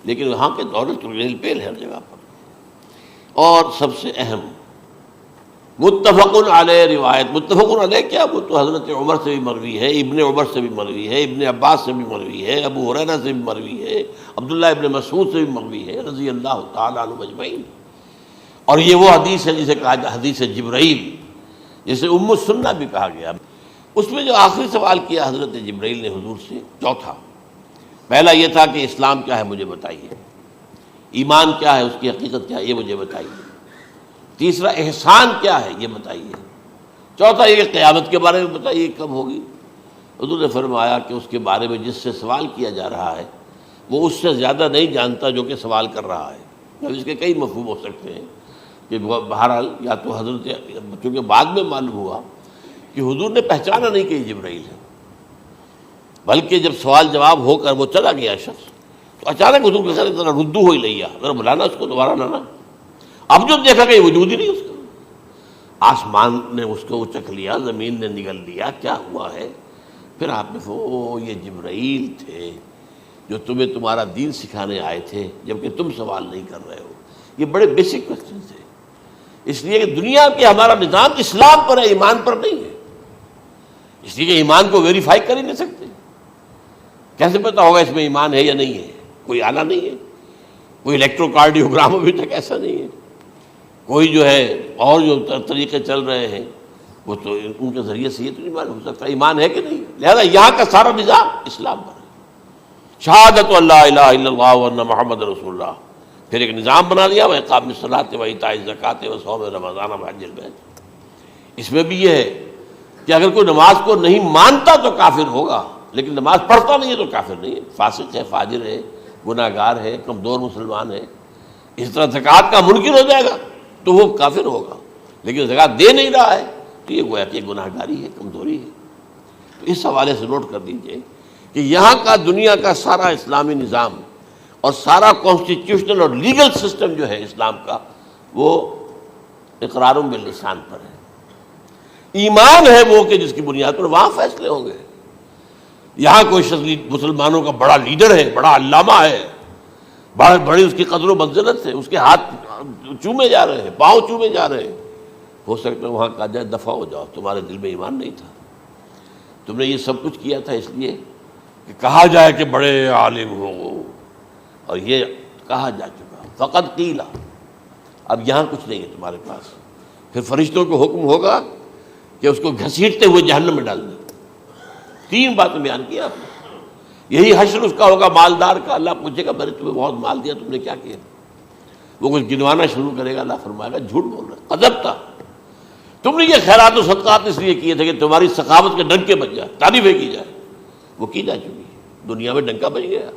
لیکن وہاں کے دولت ریل پیل ہے ہر جگہ پر۔ اور سب سے اہم متفق علیہ روایت، متفق علیہ کیا؟ وہ تو حضرت عمر سے بھی مروی ہے، ابن عمر سے بھی مروی ہے، ابن عباس سے بھی مروی ہے، ابو ہریرہ سے بھی مروی ہے، عبداللہ ابن مسعود سے بھی مروی ہے رضی اللہ تعالیٰ عنہ اجمعین۔ اور یہ وہ حدیث ہے جسے کہا جاتا حدیث جبرائیل، جسے ام السنہ بھی کہا گیا۔ اس میں جو آخری سوال کیا حضرت جبرائیل نے حضور سے، چوتھا، پہلا یہ تھا کہ اسلام کیا ہے مجھے بتائیے، ایمان کیا ہے، اس کی حقیقت کیا ہے یہ مجھے بتائیے، تیسرا احسان کیا ہے یہ بتائیے، چوتھا یہ کہ قیامت کے بارے میں بتائیے کب ہوگی۔ حضور نے فرمایا کہ اس کے بارے میں جس سے سوال کیا جا رہا ہے وہ اس سے زیادہ نہیں جانتا جو کہ سوال کر رہا ہے۔ اب اس کے کئی مفہوم ہو سکتے ہیں کہ بہرحال یا تو حضرت، چونکہ بعد میں معلوم ہوا کہ حضور نے پہچانا نہیں کہ یہ جبرائیل ہے، بلکہ جب سوال جواب ہو کر وہ چلا گیا شخص تو اچانک حضور کے ساتھ ذرا ردو ہو ہی لیا، ذرا بلانا اس کو دوبارہ لانا۔ اب جو دیکھا کہ وجود ہی نہیں اس کا، آسمان نے اس کو اچک لیا، زمین نے نگل لیا، کیا ہوا ہے؟ پھر آپ نے یہ جبرائیل تھے جو تمہیں تمہارا دین سکھانے آئے تھے جبکہ تم سوال نہیں کر رہے ہو۔ یہ بڑے بیسک کوسچن تھے، اس لیے کہ دنیا کے ہمارا نظام اسلام پر ہے، ایمان پر نہیں ہے، اس لیے کہ ایمان کو ویریفائی کر ہی نہیں سکتے۔ کیسے پتہ ہوگا اس میں ایمان ہے یا نہیں ہے؟ کوئی آلہ نہیں ہے، کوئی الیکٹروکارڈیوگرام ابھی تک ایسا نہیں ہے، کوئی جو ہے اور جو طریقے چل رہے ہیں وہ تو ان کے ذریعے سے یہ تو نہیں معلوم ہو سکتا ایمان ہے کہ نہیں۔ لہذا یہاں کا سارا نظام اسلام پر ہے، شہادت اللہ الہ الا اللہ وان محمد رسول اللہ، پھر ایک نظام بنا دیا وہ اقام الصلاۃ و ایتاء الزکوٰۃ و صوم رمضان و حج البیت۔ اس میں بھی یہ ہے کہ اگر کوئی نماز کو نہیں مانتا تو کافر ہوگا، لیکن نماز پڑھتا نہیں ہے تو کافر نہیں ہے، فاسق ہے، فاجر ہے، گناہ گار ہے، کمزور مسلمان ہے۔ اس طرح زکوٰۃ کا منکر ہو جائے گا تو وہ کافر ہوگا، لیکن زکوٰۃ دے نہیں رہا ہے تو یہ گویا کہ گناہ گاری ہے، کمزوری ہے۔ تو اس حوالے سے نوٹ کر دیجئے کہ یہاں کا دنیا کا سارا اسلامی نظام اور سارا کانسٹیٹیوشنل اور لیگل سسٹم جو ہے اسلام کا وہ اقرار باللسان پر ہے، ایمان ہے وہ کہ جس کی بنیاد پر وہاں فیصلے ہوں گے۔ یہاں کوئی شخص مسلمانوں کا بڑا لیڈر ہے، بڑا علامہ ہے، بڑی اس کی قدر و منزلت ہے، اس کے ہاتھ چومے جا رہے ہیں، پاؤں چومے جا رہے ہیں، ہو سکتا ہے وہاں کہا جائے دفع ہو جاؤ، تمہارے دل میں ایمان نہیں تھا، تم نے یہ سب کچھ کیا تھا اس لیے کہ کہا جائے کہ بڑے عالم ہو، اور یہ کہا جا چکا فقط قیلا، اب یہاں کچھ نہیں ہے تمہارے پاس۔ پھر فرشتوں کو حکم ہوگا کہ اس کو گھسیٹتے ہوئے جہنم میں ڈال دیں۔ 3 باتیں بیان کی آپ نے، یہی حشر اس کا ہوگا مالدار کا، اللہ پوچھے گا میں نے تمہیں بہت مال دیا، تم نے کیا کیا؟ وہ کچھ گنوانا شروع کرے گا، اللہ فرمائے گا جھوٹ بول رہا، قذبتا، تم نے یہ خیرات و صدقات اس لیے کیے تھے کہ تمہاری سخاوت کے ڈنکے بج جائے، تعریفیں کی جائے، وہ کی جا چکی ہے، دنیا میں ڈنکا بج گیا،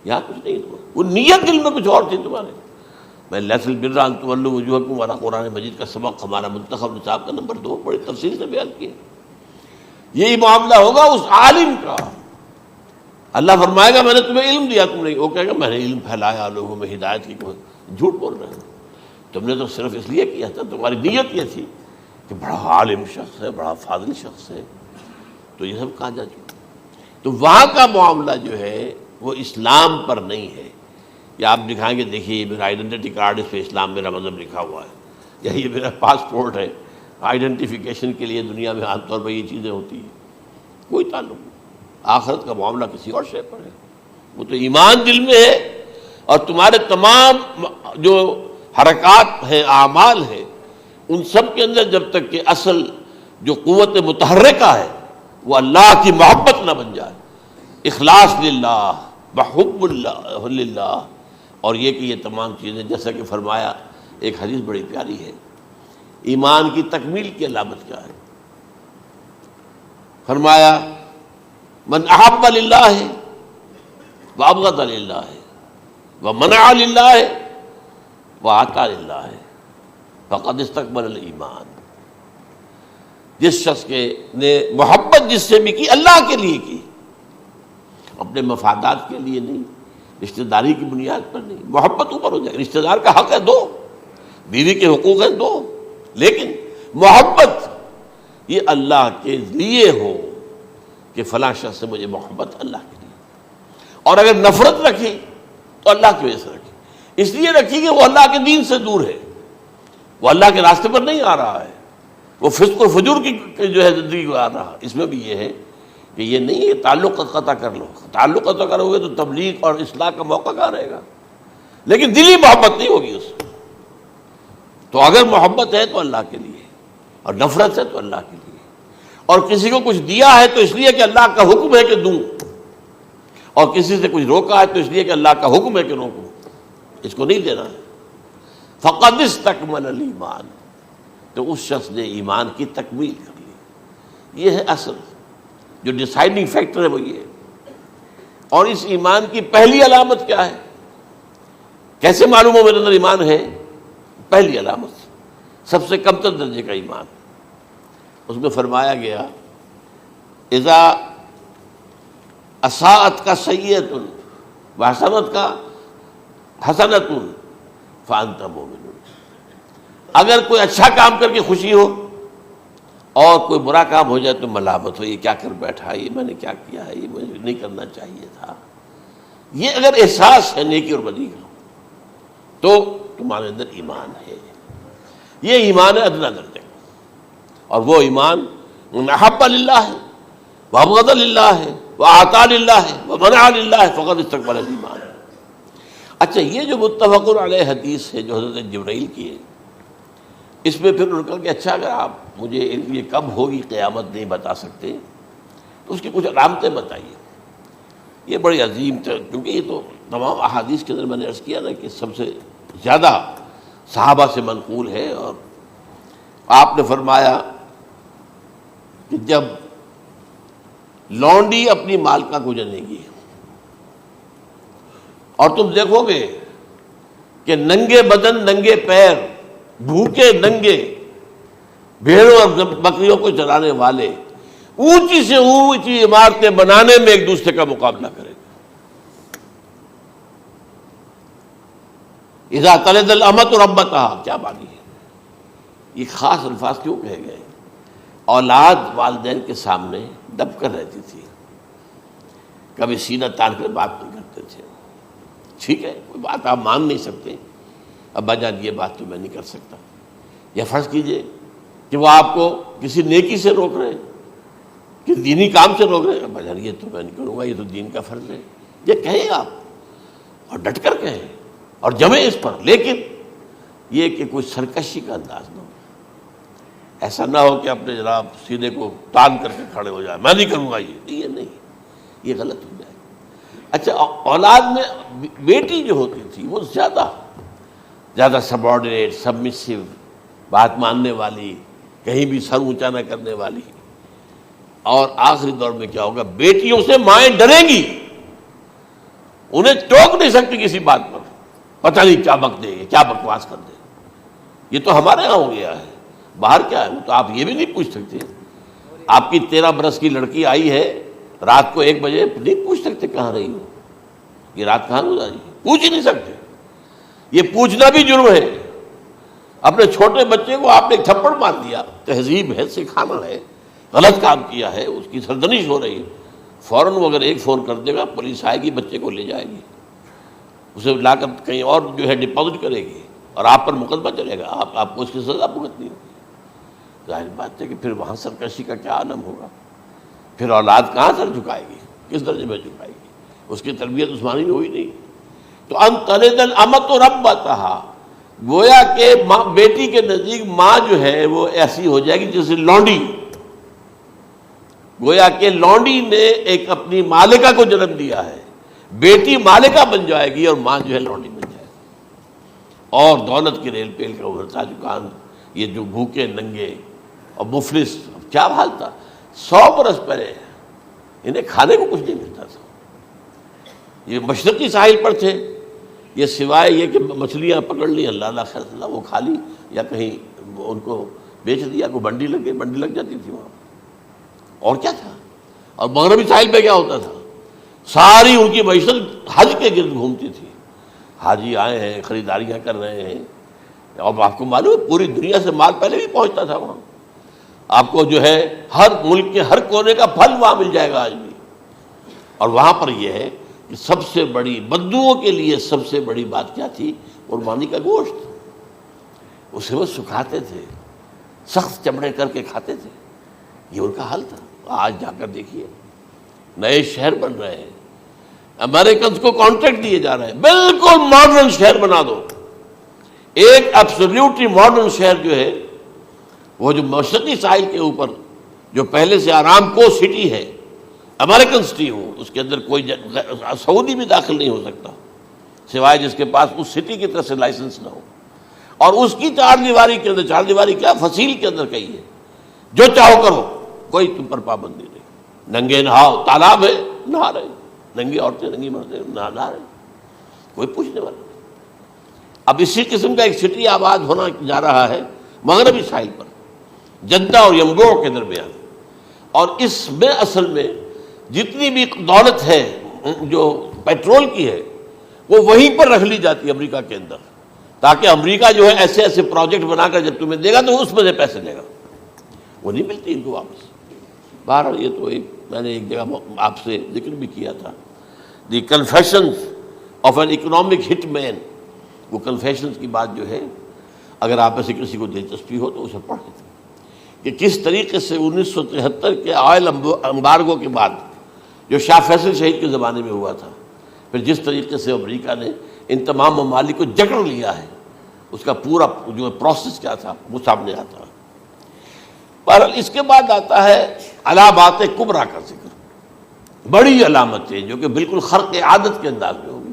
یہاں کچھ نہیں تھا، وہ نیت دل میں کچھ اور تھی تمہارے۔ میں لیس البر ان تولوا وجوہکم والا قرآن مجید کا سبق ہمارا منتخب نصاب کا نمبر 2 بڑی تفصیل سے بیان کیا۔ یہی معاملہ ہوگا اس عالم کا، اللہ فرمائے گا میں نے تمہیں علم دیا، تم نے، وہ کہے گا میں نے علم پھیلایا لوگوں میں ہدایت کی، جھوٹ بول رہے ہیں، تم نے تو صرف اس لیے کیا تھا، تمہاری نیت یہ تھی کہ بڑا عالم شخص ہے، بڑا فاضل شخص ہے، تو یہ سب کہا جا چکا۔ تو وہاں کا معاملہ جو ہے وہ اسلام پر نہیں ہے، کہ آپ دکھائیں گے دیکھیے یہ میرا آئیڈینٹی کارڈ، اس پہ اسلام میرا مذہب لکھا ہوا ہے، یا یہ میرا پاسپورٹ ہے۔ آئیڈینٹیفیکیشن کے لیے دنیا میں عام طور پر یہ چیزیں ہوتی ہیں، کوئی تعلق نہیں۔ آخرت کا معاملہ کسی اور شے پر ہے، وہ تو ایمان دل میں ہے، اور تمہارے تمام جو حرکات ہیں، اعمال ہیں، ان سب کے اندر جب تک کہ اصل جو قوت متحرکہ ہے وہ اللہ کی محبت نہ بن جائے، اخلاص للہ، محب اللہ للہ، اور یہ کہ یہ تمام چیزیں جیسا کہ فرمایا، ایک حدیث بڑی پیاری ہے، ایمان کی تکمیل کی علامت کیا ہے؟ فرمایا من احب للہ وابغض للہ ومنع للہ واعطى للہ فقد استکمل الایمان۔ جس شخص کے نے محبت جس سے بھی کی، اللہ کے لیے کی، اپنے مفادات کے لیے نہیں، رشتہ داری کی بنیاد پر نہیں۔ محبت اوپر ہو جائے، رشتہ دار کا حق ہے دو، بیوی کے حقوق ہیں دو، لیکن محبت یہ اللہ کے لیے ہو کہ فلاں شخص سے مجھے محبت اللہ کے لیے، اور اگر نفرت رکھی تو اللہ کی وجہ سے رکھی، اس لیے رکھی کہ وہ اللہ کے دین سے دور ہے، وہ اللہ کے راستے پر نہیں آ رہا ہے، وہ فسق و فجور کی جو ہے زندگی کو آ رہا۔ اس میں بھی یہ ہے کہ یہ نہیں ہے تعلق قطع کر لو، تعلق قطع کرو گے تو تبلیغ اور اصلاح کا موقع کہاں رہے گا، لیکن دلی محبت نہیں ہوگی اس میں۔ تو اگر محبت ہے تو اللہ کے لیے، اور نفرت ہے تو اللہ کے لیے، اور کسی کو کچھ دیا ہے تو اس لیے کہ اللہ کا حکم ہے کہ دوں، اور کسی سے کچھ روکا ہے تو اس لیے کہ اللہ کا حکم ہے کہ روکوں، اس کو نہیں دینا ہے۔ فقد استکمل الایمان، تو اس شخص نے ایمان کی تکمیل کر لی۔ یہ ہے اصل جو ڈیسائیڈنگ فیکٹر ہے، وہ یہ ہے۔ اور اس ایمان کی پہلی علامت کیا ہے؟ کیسے معلوم ہو میرے اندر ایمان ہے؟ پہلی علامت سب سے کم تر درجے کا ایمان، اس میں فرمایا گیا اذا اساءت کا سیئۃ وحسنت کا حسنۃ فانت مومن۔ اگر کوئی اچھا کام کر کے خوشی ہو اور کوئی برا کام ہو جائے تو ملامت ہو، یہ کیا کر بیٹھا، یہ میں نے کیا کیا ہے، یہ مجھے نہیں کرنا چاہیے تھا۔ یہ اگر احساس ہے نیکی اور بدی کا تو تمہارے اندر ایمان ہے۔ یہ ایمان ہے ادنا درجے کا، اور وہ ایمان من احب للہ ہے وابغض للہ ہے واعطى للہ ہے ومنع للہ ہے فقد استکمل الایمان۔ اچھا، یہ جو متفق علیہ حدیث ہے جو حضرت جبرائیل کی ہے، اس میں پھر انہوں نے کہا کہ اچھا اگر آپ مجھے یہ کب ہوگی قیامت نہیں بتا سکتے تو اس کی کچھ علامتیں بتائیے۔ یہ بڑی عظیم کیونکہ یہ تو تمام احادیث کے اندر میں نے عرض کیا نا کہ سب سے زیادہ صحابہ سے منقول ہے، اور آپ نے فرمایا کہ جب لونڈی اپنی مالکہ کو جنے گی اور تم دیکھو گے کہ ننگے بدن ننگے پیر بھوکے ننگے بھیڑوں اور بکریوں کو چرانے والے اونچی سے اونچی عمارتیں بنانے میں ایک دوسرے کا مقابلہ کریں گے۔ اذا تلد الامۃ ربتها، کیا بانی ہے؟ یہ خاص الفاظ کیوں کہے گئے؟ اولاد والدین کے سامنے دب کر رہتی تھی، کبھی سینہ تان کر بات نہیں کرتے تھے۔ ٹھیک ہے، کوئی بات آپ مان نہیں سکتے، ابا جان یہ بات تو میں نہیں کر سکتا، یا فرض کیجئے کہ وہ آپ کو کسی نیکی سے روک رہے ہیں، کہ دینی کام سے روک رہے ہیں، ابا جان یہ تو میں نہیں کروں گا، یہ تو دین کا فرض ہے، یہ کہیں آپ، اور ڈٹ کر کہیں اور جمیں اس پر، لیکن یہ کہ کوئی سرکشی کا انداز نہ ہو، ایسا نہ ہو کہ اپنے جناب سینے کو تان کر کے کھڑے ہو جائے، میں نہیں کروں گا، یہ نہیں، یہ غلط ہو جائے۔ اچھا، اولاد میں بیٹی جو ہوتی تھی وہ زیادہ سبارڈینیٹ، سبمسیو، بات ماننے والی، کہیں بھی سر اونچا نہ کرنے والی، اور آخری دور میں کیا ہوگا، بیٹیوں سے مائیں ڈریں گی، انہیں ٹوک نہیں سکتی کسی بات پر، پتہ نہیں کیا بک دے گی، کیا بکواس کر دے۔ یہ تو ہمارے ہاں ہو گیا ہے، باہر کیا ہے، تو آپ یہ بھی نہیں پوچھ سکتے۔ آپ کی 13 برس کی لڑکی آئی ہے رات کو 1 بجے، نہیں پوچھ سکتے کہاں رہی ہو، یہ رات کہاں گزاری، پوچھ ہی نہیں سکتے۔ یہ پوچھنا بھی جرم ہے۔ اپنے چھوٹے بچے کو آپ نے ایک تھپڑ مار دیا، تہذیب ہے، سکھانا ہے، غلط کام کیا ہے، اس کی سرزنش ہو رہی ہے، فوراً وہ اگر ایک فون کر دے گا پولیس آئے گی، بچے کو لے جائے گی، اسے لا کر کہیں اور جو ہے ڈپازٹ کرے گی اور آپ پر مقدمہ چلے گا، آپ کو اس کی سزا بھگتنی ہوگی۔ ظاہر بات ہے کہ پھر وہاں سرکشی کا کیا عالم ہوگا، پھر اولاد کہاں سر جھکائے گی، کس درجے میں جھکائے گی؟ اس کی تربیت عثمانی میں ہوئی نہیں۔ تو ان تلد الامۃ ربتہا، گویا کہ ماں بیٹی کے نزدیک ماں جو ہے وہ ایسی ہو جائے گی جیسے لونڈی، گویا کہ لونڈی نے ایک اپنی مالکہ کو جنم دیا ہے، بیٹی مالکہ بن جائے گی اور ماں جو ہے لونڈی بن جائے گی، اور دولت کی ریل پیل کا ابھرتا دکان، یہ جو بھوکے ننگے اور مفلس، کیا حال تھا 100 برس پہلے، انہیں کھانے کو کچھ نہیں ملتا تھا۔ یہ مشرقی ساحل پر تھے، یہ سوائے یہ کہ مچھلیاں پکڑ لی، اللہ خیر اللہ وہ کھا لی، یا کہیں ان کو بیچ دیا، کوئی بنڈی لگ گئی، بنڈی لگ جاتی تھی وہاں، اور کیا تھا؟ اور مغربی ساحل پہ کیا ہوتا تھا؟ ساری ان کی معیشت حج کے گرد گھومتی تھی، حاجی آئے ہیں، خریداریاں کر رہے ہیں، اور آپ کو معلوم ہے پوری دنیا سے مال پہلے بھی پہنچتا تھا وہاں، آپ کو جو ہے ہر ملک کے ہر کونے کا پھل وہاں مل جائے گا آج بھی۔ اور وہاں پر یہ ہے کہ سب سے بڑی بدوؤں کے لیے سب سے بڑی بات کیا تھی؟ قربانی کا گوشت، اسے وہ سکھاتے تھے، سخت چمڑے کر کے کھاتے تھے، یہ ان کا حل تھا۔ آج جا کر دیکھیے نئے شہر بن رہے ہیں، امریکنز کو کانٹریکٹ دیے جا رہے ہیں، بالکل ماڈرن شہر بنا دو، ایک ایبسلیوٹلی ماڈرن شہر جو ہے وہ جو مشرقی ساحل کے اوپر جو پہلے سے آرام کو سٹی ہے، امریکن سٹی ہو، اس کے اندر کوئی سعودی بھی داخل نہیں ہو سکتا سوائے جس کے پاس اس سٹی کی طرف سے لائسنس نہ ہو، اور اس کی چار دیواری کے اندر، چار دیواری کیا فصیل کے اندر کہی ہے، جو چاہو کرو، کوئی تم پر پابندی نہیں، ننگے نہاؤ، تالاب ہے نہا رہے، ننگی عورتیں ننگی مردیں نہا رہے، کوئی پوچھنے والا نہیں۔ اب اسی قسم کا ایک سٹی آباد ہونا جا رہا ہے مغربی ساحل پر، جدہ اور ینبوع کے درمیان، اور اس میں اصل میں جتنی بھی دولت ہے جو پیٹرول کی ہے وہ وہیں پر رکھ لی جاتی ہے امریکہ کے اندر، تاکہ امریکہ جو ہے ایسے ایسے پروجیکٹ بنا کر جب تمہیں دے گا تو اس میں سے پیسے دے گا، وہ نہیں ملتی ان کو واپس۔ بہرحال یہ تو میں نے ایک جگہ آپ سے ذکر بھی کیا تھا، دی کنفیشنز آف این اکنامک ہٹ مین، وہ کنفیشنز کی بات جو ہے اگر آپ میں سے کسی کو دلچسپی ہو تو اسے پڑھیں کہ کس طریقے سے 1973 کے آئل امبارگو کے بعد جو شاہ فیصل شہید کے زمانے میں ہوا تھا، پھر جس طریقے سے امریکہ نے ان تمام ممالک کو جکڑ لیا ہے، اس کا پورا جو پروسیس کیا تھا وہ سامنے آتا ہے۔ بہرحال اس کے بعد آتا ہے علامات کبریٰ کا ذکر، بڑی علامتیں جو کہ بالکل خرق عادت کے انداز میں ہوگی،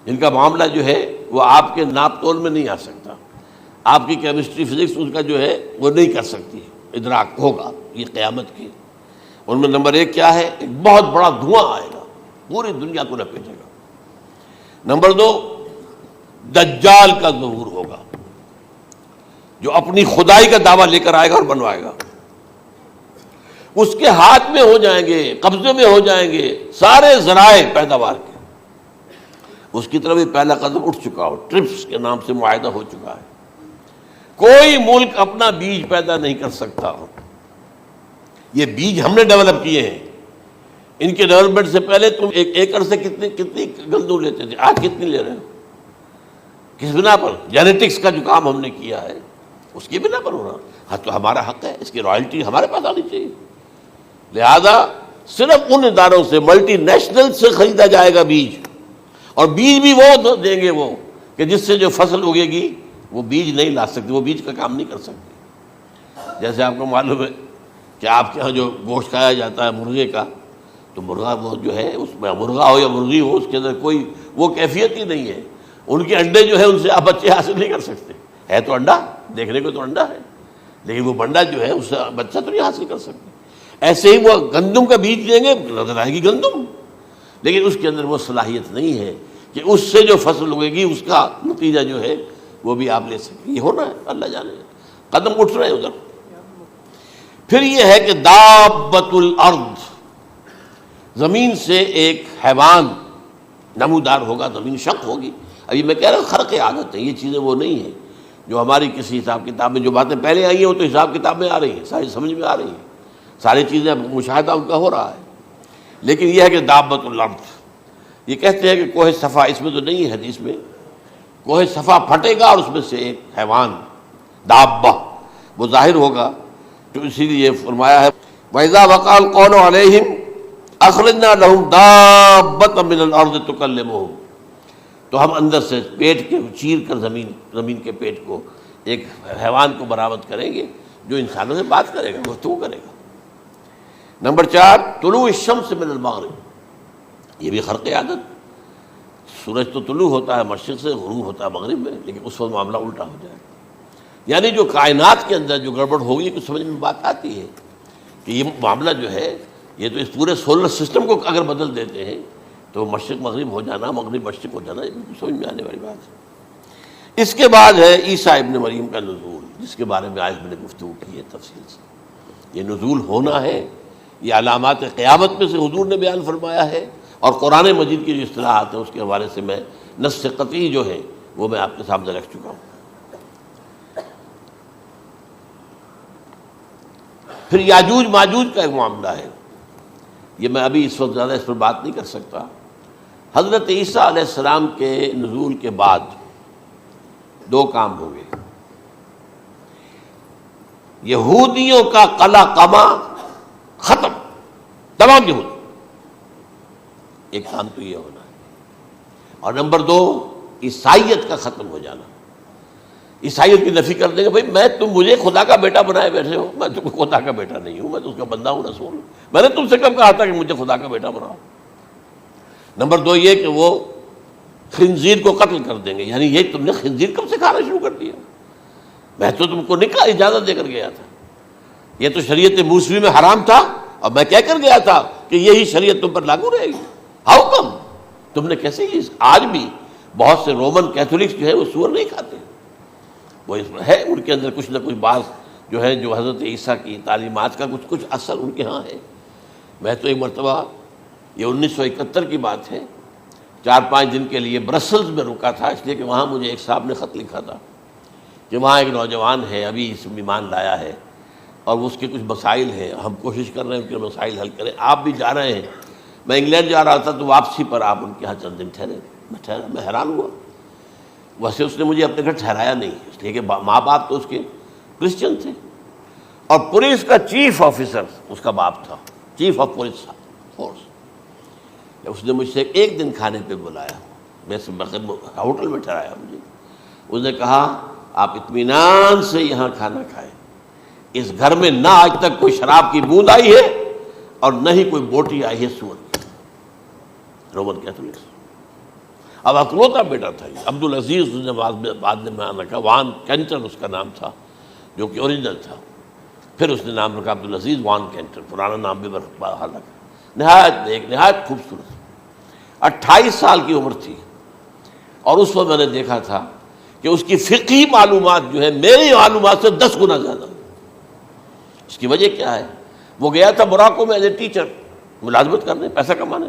جن کا معاملہ جو ہے وہ آپ کے ناپ تول میں نہیں آ سکتا، آپ کی کیمسٹری فزکس اس کا جو ہے وہ نہیں کر سکتی، ادراک ہوگا یہ قیامت کی۔ ان میں نمبر 1 کیا ہے؟ ایک بہت بڑا دھواں آئے گا، پوری دنیا کو لپیٹے گا۔ نمبر 2 دجال کا ظہور ہوگا، جو اپنی خدائی کا دعویٰ لے کر آئے گا اور بنوائے گا، اس کے ہاتھ میں ہو جائیں گے، قبضے میں ہو جائیں گے سارے ذرائع پیداوار کے، اس کی طرف پہلا قدم اٹھ چکا ہو، ٹرپس کے نام سے معاہدہ ہو چکا ہے، کوئی ملک اپنا بیج پیدا نہیں کر سکتا، یہ بیج ہم نے ڈیولپ کیے ہیں، ان کے ڈیولپمنٹ سے پہلے تم ایک ایکڑ سے کتنی گندم لیتے تھے، آج کتنی لے رہے ہو؟ کس بنا پر؟ جینیٹکس کا جو کام ہم نے کیا ہے اس کی بنا پر ہو رہا، ہاں تو ہمارا حق ہے، اس کی رائلٹی ہمارے پاس آنی چاہیے، لہذا صرف ان اداروں سے، ملٹی نیشنل سے خریدا جائے گا بیج، اور بیج بھی وہ دیں گے وہ کہ جس سے جو فصل اگے گی وہ بیج نہیں لا سکتے، وہ بیج کا کام نہیں کر سکتے۔ جیسے آپ کو معلوم ہے کہ آپ کے ہاں جو گوشت کھایا جاتا ہے مرغے کا، تو مرغا وہ جو ہے اس میں مرغا ہو یا مرغی ہو، اس کے اندر کوئی وہ کیفیت ہی نہیں ہے، ان کے انڈے جو ہے ان سے آپ بچے حاصل نہیں کر سکتے، ہے تو انڈا، دیکھنے کو تو انڈا ہے، لیکن وہ بنڈا جو ہے اس سے بچہ تو نہیں حاصل کر سکتے۔ ایسے ہی وہ گندم کا بیج دیں گے، نظر آئے گی گندم، لیکن اس کے اندر وہ صلاحیت نہیں ہے کہ اس سے جو فصل اگے گی اس کا نتیجہ جو ہے وہ بھی آپ لے سکیں۔ یہ ہونا ہے، اللہ جانے، قدم اٹھ رہے ہیں ادھر۔ پھر یہ ہے کہ دابۃ الارض، زمین سے ایک حیوان نمودار ہوگا، زمین شق ہوگی۔ ابھی میں کہہ رہا ہوں خرق عادت ہے، یہ چیزیں وہ نہیں ہیں جو ہماری کسی حساب کتاب میں جو باتیں پہلے آئی ہیں وہ تو حساب کتاب میں آ رہی ہیں، ساری سمجھ میں آ رہی ہیں، ساری چیزیں مشاہدہ ان کا ہو رہا ہے، لیکن یہ ہے کہ دابۃ الارض، یہ کہتے ہیں کہ کوہ صفا، اس میں تو نہیں ہے حدیث میں، کوہ صفا پھٹے گا اور اس میں سے ایک حیوان دابہ وہ ظاہر ہوگا، تو اسی لیے فرمایا ہے وَإِذَا وَقَعَ الْقَوْلُ عَلَيْهِمْ أَخْرَجْنَا لَهُمْ دَابَّةً مِّنَ الْأَرْضِ تُكَلِّمُهُمْ، تو ہم اندر سے پیٹ کے چیر کر زمین کے پیٹ کو ایک حیوان کو برآمد کریں گے جو انسانوں سے بات کرے گا، گفتگو کرے گا۔ نمبر 4 طلوع الشمس من المغرب، یہ بھی خرق عادت، سورج تو طلوع ہوتا ہے مشرق سے، غروب ہوتا ہے مغرب میں، لیکن اس وقت معاملہ الٹا ہو جائے، یعنی جو کائنات کے اندر جو گڑبڑ ہوگی کچھ سمجھ میں بات آتی ہے کہ یہ معاملہ جو ہے یہ تو اس پورے سولر سسٹم کو اگر بدل دیتے ہیں تو مشرق مغرب ہو جانا، مغرب مشرق ہو جانا، یہ سمجھ میں آنے والی بات ہے۔ اس کے بعد ہے عیسیٰ ابن مریم کا نزول، جس کے بارے میں آج میں نے گفتگو کی ہے تفصیل سے۔ یہ نزول ہونا ہے، یہ علامات قیامت میں سے حضور نے بیان فرمایا ہے، اور قرآن مجید کی جو اصطلاحات ہیں اس کے حوالے سے میں نص قطعی جو ہے وہ میں آپ کے سامنے رکھ چکا ہوں۔ پھر یاجوج ماجوج کا ایک معاملہ ہے، یہ میں ابھی اس وقت زیادہ اس پر بات نہیں کر سکتا۔ حضرت عیسیٰ علیہ السلام کے نزول کے بعد 2 کام ہوں گے، یہودیوں کا قلع قمع ختم، تمام یہود، ایک کام تو یہ ہونا ہے، اور نمبر 2 عیسائیت کا ختم ہو جانا۔ عیسائیت کی نفی کر دیں گے، بھائی تم مجھے خدا کا بیٹا بنائے بیٹھے ہو، میں تم خدا کا بیٹا نہیں ہوں، میں تو اس کا بندہ ہوں، رسول ہوں، میں نے تم سے کب کہا تھا کہ مجھے خدا کا بیٹا بناؤ۔ نمبر 2 یہ کہ وہ خنزیر کو قتل کر دیں گے، یعنی یہ تم نے خنزیر کب سے کھانا شروع کر دیا؟ میں تو تم کو نکاح اجازت دے کر گیا تھا، یہ تو شریعت موسوی میں حرام تھا، اور میں کہہ کر گیا تھا کہ یہی شریعت تم پر لاگو رہے گی، ہاؤ کم تم نے کیسے کی؟ آج بھی بہت سے رومن کیتھولکس جو ہے وہ سور نہیں کھاتے، وہ اس میں ہے ان کے اندر کچھ نہ کچھ بات جو ہے جو حضرت عیسیٰ کی تعلیمات کا کچھ اثر ان کے ہاں ہے۔ میں تو ایک مرتبہ، یہ 1971 کی بات ہے، 4-5 دن کے لیے برسلز میں رکا تھا، اس لیے کہ وہاں مجھے ایک صاحب نے خط لکھا تھا کہ وہاں ایک نوجوان ہے، ابھی اس ایمان لایا ہے، اور اس کے کچھ مسائل ہیں، ہم کوشش کر رہے ہیں ان کے مسائل حل کریں، آپ بھی جا رہے ہیں۔ میں انگلینڈ جا رہا تھا تو واپسی پر آپ ان کے یہاں چند دن ٹھہرے، میں حیران ہوا، ویسے اس نے مجھے اپنے گھر ٹھہرایا نہیں، اس لیے کہ ماں باپ تو اس کے کرسچن تھے، اور پولیس کا چیف آفیسر اس کا باپ تھا، چیف آف پولیس فورس۔ اس نے مجھ سے 1 دن کھانے پہ بلایا، میں ہوٹل میں ٹھہرایا مجھے، اس نے کہا آپ اطمینان سے یہاں کھانا کھائیں، اس گھر میں نہ آج تک کوئی شراب کی بوند آئی ہے اور نہ ہی کوئی بوٹی آئی ہے سور کی۔ Roman Catholics. اب اکلوتا بیٹا تھا یہ عبدالعزیز، اس نے بعد میں نام رکھا، وان کینٹر اس کا نام تھا جو کہ اوریجنل تھا، پھر اس نے نام رکھا عبدالعزیز وان کینٹر، پرانا نام بھی بحال رکھا۔ نہایت خوبصورت، 28 سال کی عمر تھی، اور اس وقت میں نے دیکھا تھا کہ اس کی فقہی معلومات جو ہے میری معلومات سے 10 گنا زیادہ۔ اس کی وجہ کیا ہے؟ وہ گیا تھا موراکو میں ایز اے ٹیچر ملازمت کرنے، پیسہ کمانے،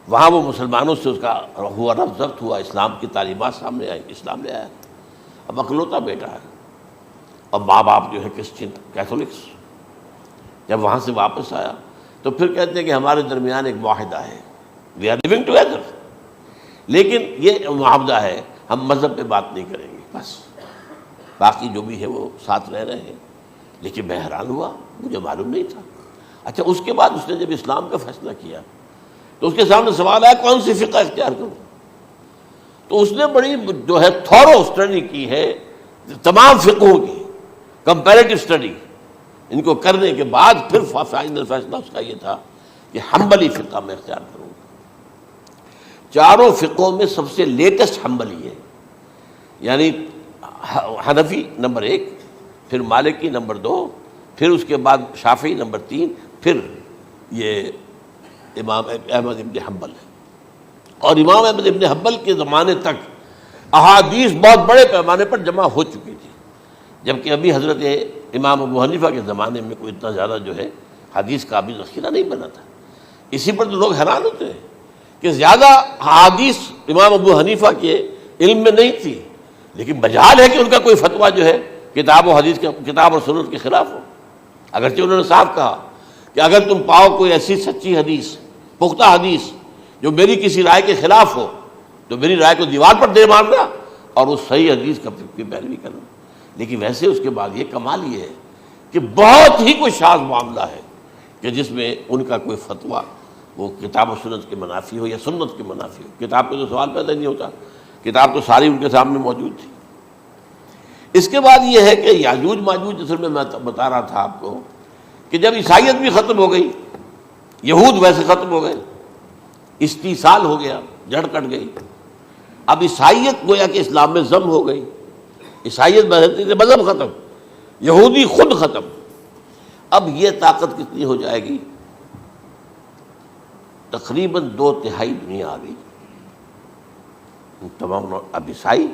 وہاں وہ مسلمانوں سے اس کا ہوا رفع ضبط ہوا، اسلام کی تعلیمات سامنے آئی، اسلام لے آیا۔ اب اکلوتا بیٹا ہے، اور ماں باپ جو ہے کرسچن کیتھولکس۔ جب وہاں سے واپس آیا تو پھر کہتے ہیں کہ ہمارے درمیان ایک معاہدہ ہے، وی آر لیونگ ٹوگیدر، لیکن یہ معاہدہ ہے ہم مذہب پہ بات نہیں کریں گے، بس باقی جو بھی ہے وہ ساتھ رہ رہے ہیں۔ لیکن میں حیران ہوا، مجھے معلوم نہیں تھا۔ اچھا، اس کے بعد اس نے جب اسلام کا فیصلہ کیا تو اس کے سامنے سوال آیا کون سی فقہ اختیار کروں؟ تو اس نے بڑی جو ہے تھورو اسٹڈی کی ہے تمام فقہوں کی، کمپیریٹو اسٹڈی، ان کو کرنے کے بعد پھر فائنل فیصلہ اس کا یہ تھا کہ حنبلی فقہ میں اختیار کروں گا۔ 4 فقہوں میں سب سے لیٹسٹ حنبلی ہے، یعنی حنفی نمبر 1، پھر مالکی نمبر 2، پھر اس کے بعد شافعی نمبر 3، پھر یہ امام احمد ابن حنبل ہے۔ اور امام احمد ابن حنبل کے زمانے تک احادیث بہت بڑے پیمانے پر جمع ہو چکی تھی، جبکہ ابھی حضرت امام ابو حنیفہ کے زمانے میں کوئی اتنا زیادہ جو ہے حدیث کا بھی ذخیرہ نہیں بنا تھا۔ اسی پر تو لوگ حیران ہوتے ہیں کہ زیادہ حدیث امام ابو حنیفہ کے علم میں نہیں تھی، لیکن مجال ہے کہ ان کا کوئی فتویٰ جو ہے کتاب و حدیث کتاب اور سنت کے خلاف ہو۔ اگرچہ انہوں نے صاف کہا کہ اگر تم پاؤ کوئی ایسی سچی حدیث، پختہ حدیث جو میری کسی رائے کے خلاف ہو تو میری رائے کو دیوار پر دے مارنا اور اس صحیح حدیث کی پیروی کرنا. لیکن ویسے اس کے بعد یہ کمال یہ ہے کہ بہت ہی کوئی شاذ معاملہ ہے کہ جس میں ان کا کوئی فتویٰ وہ کتاب و سنت کے منافی ہو یا سنت کے منافی ہو. کتاب پہ تو سوال پیدا نہیں ہوتا، کتاب تو ساری ان کے سامنے موجود تھی. اس کے بعد یہ ہے کہ یاجوج ماجوج، اصل میں بتا رہا تھا آپ کو کہ جب عیسائیت بھی ختم ہو گئی، یہود ویسے ختم ہو گئے، استیصال ہو گیا، جڑ کٹ گئی، اب عیسائیت گویا کہ اسلام میں ضم ہو گئی. عیسائیت مذہب ختم، یہودی خود ختم. اب یہ طاقت کتنی ہو جائے گی؟ تقریباً 2/3 دنیا آ گئی. تمام اب عیسائی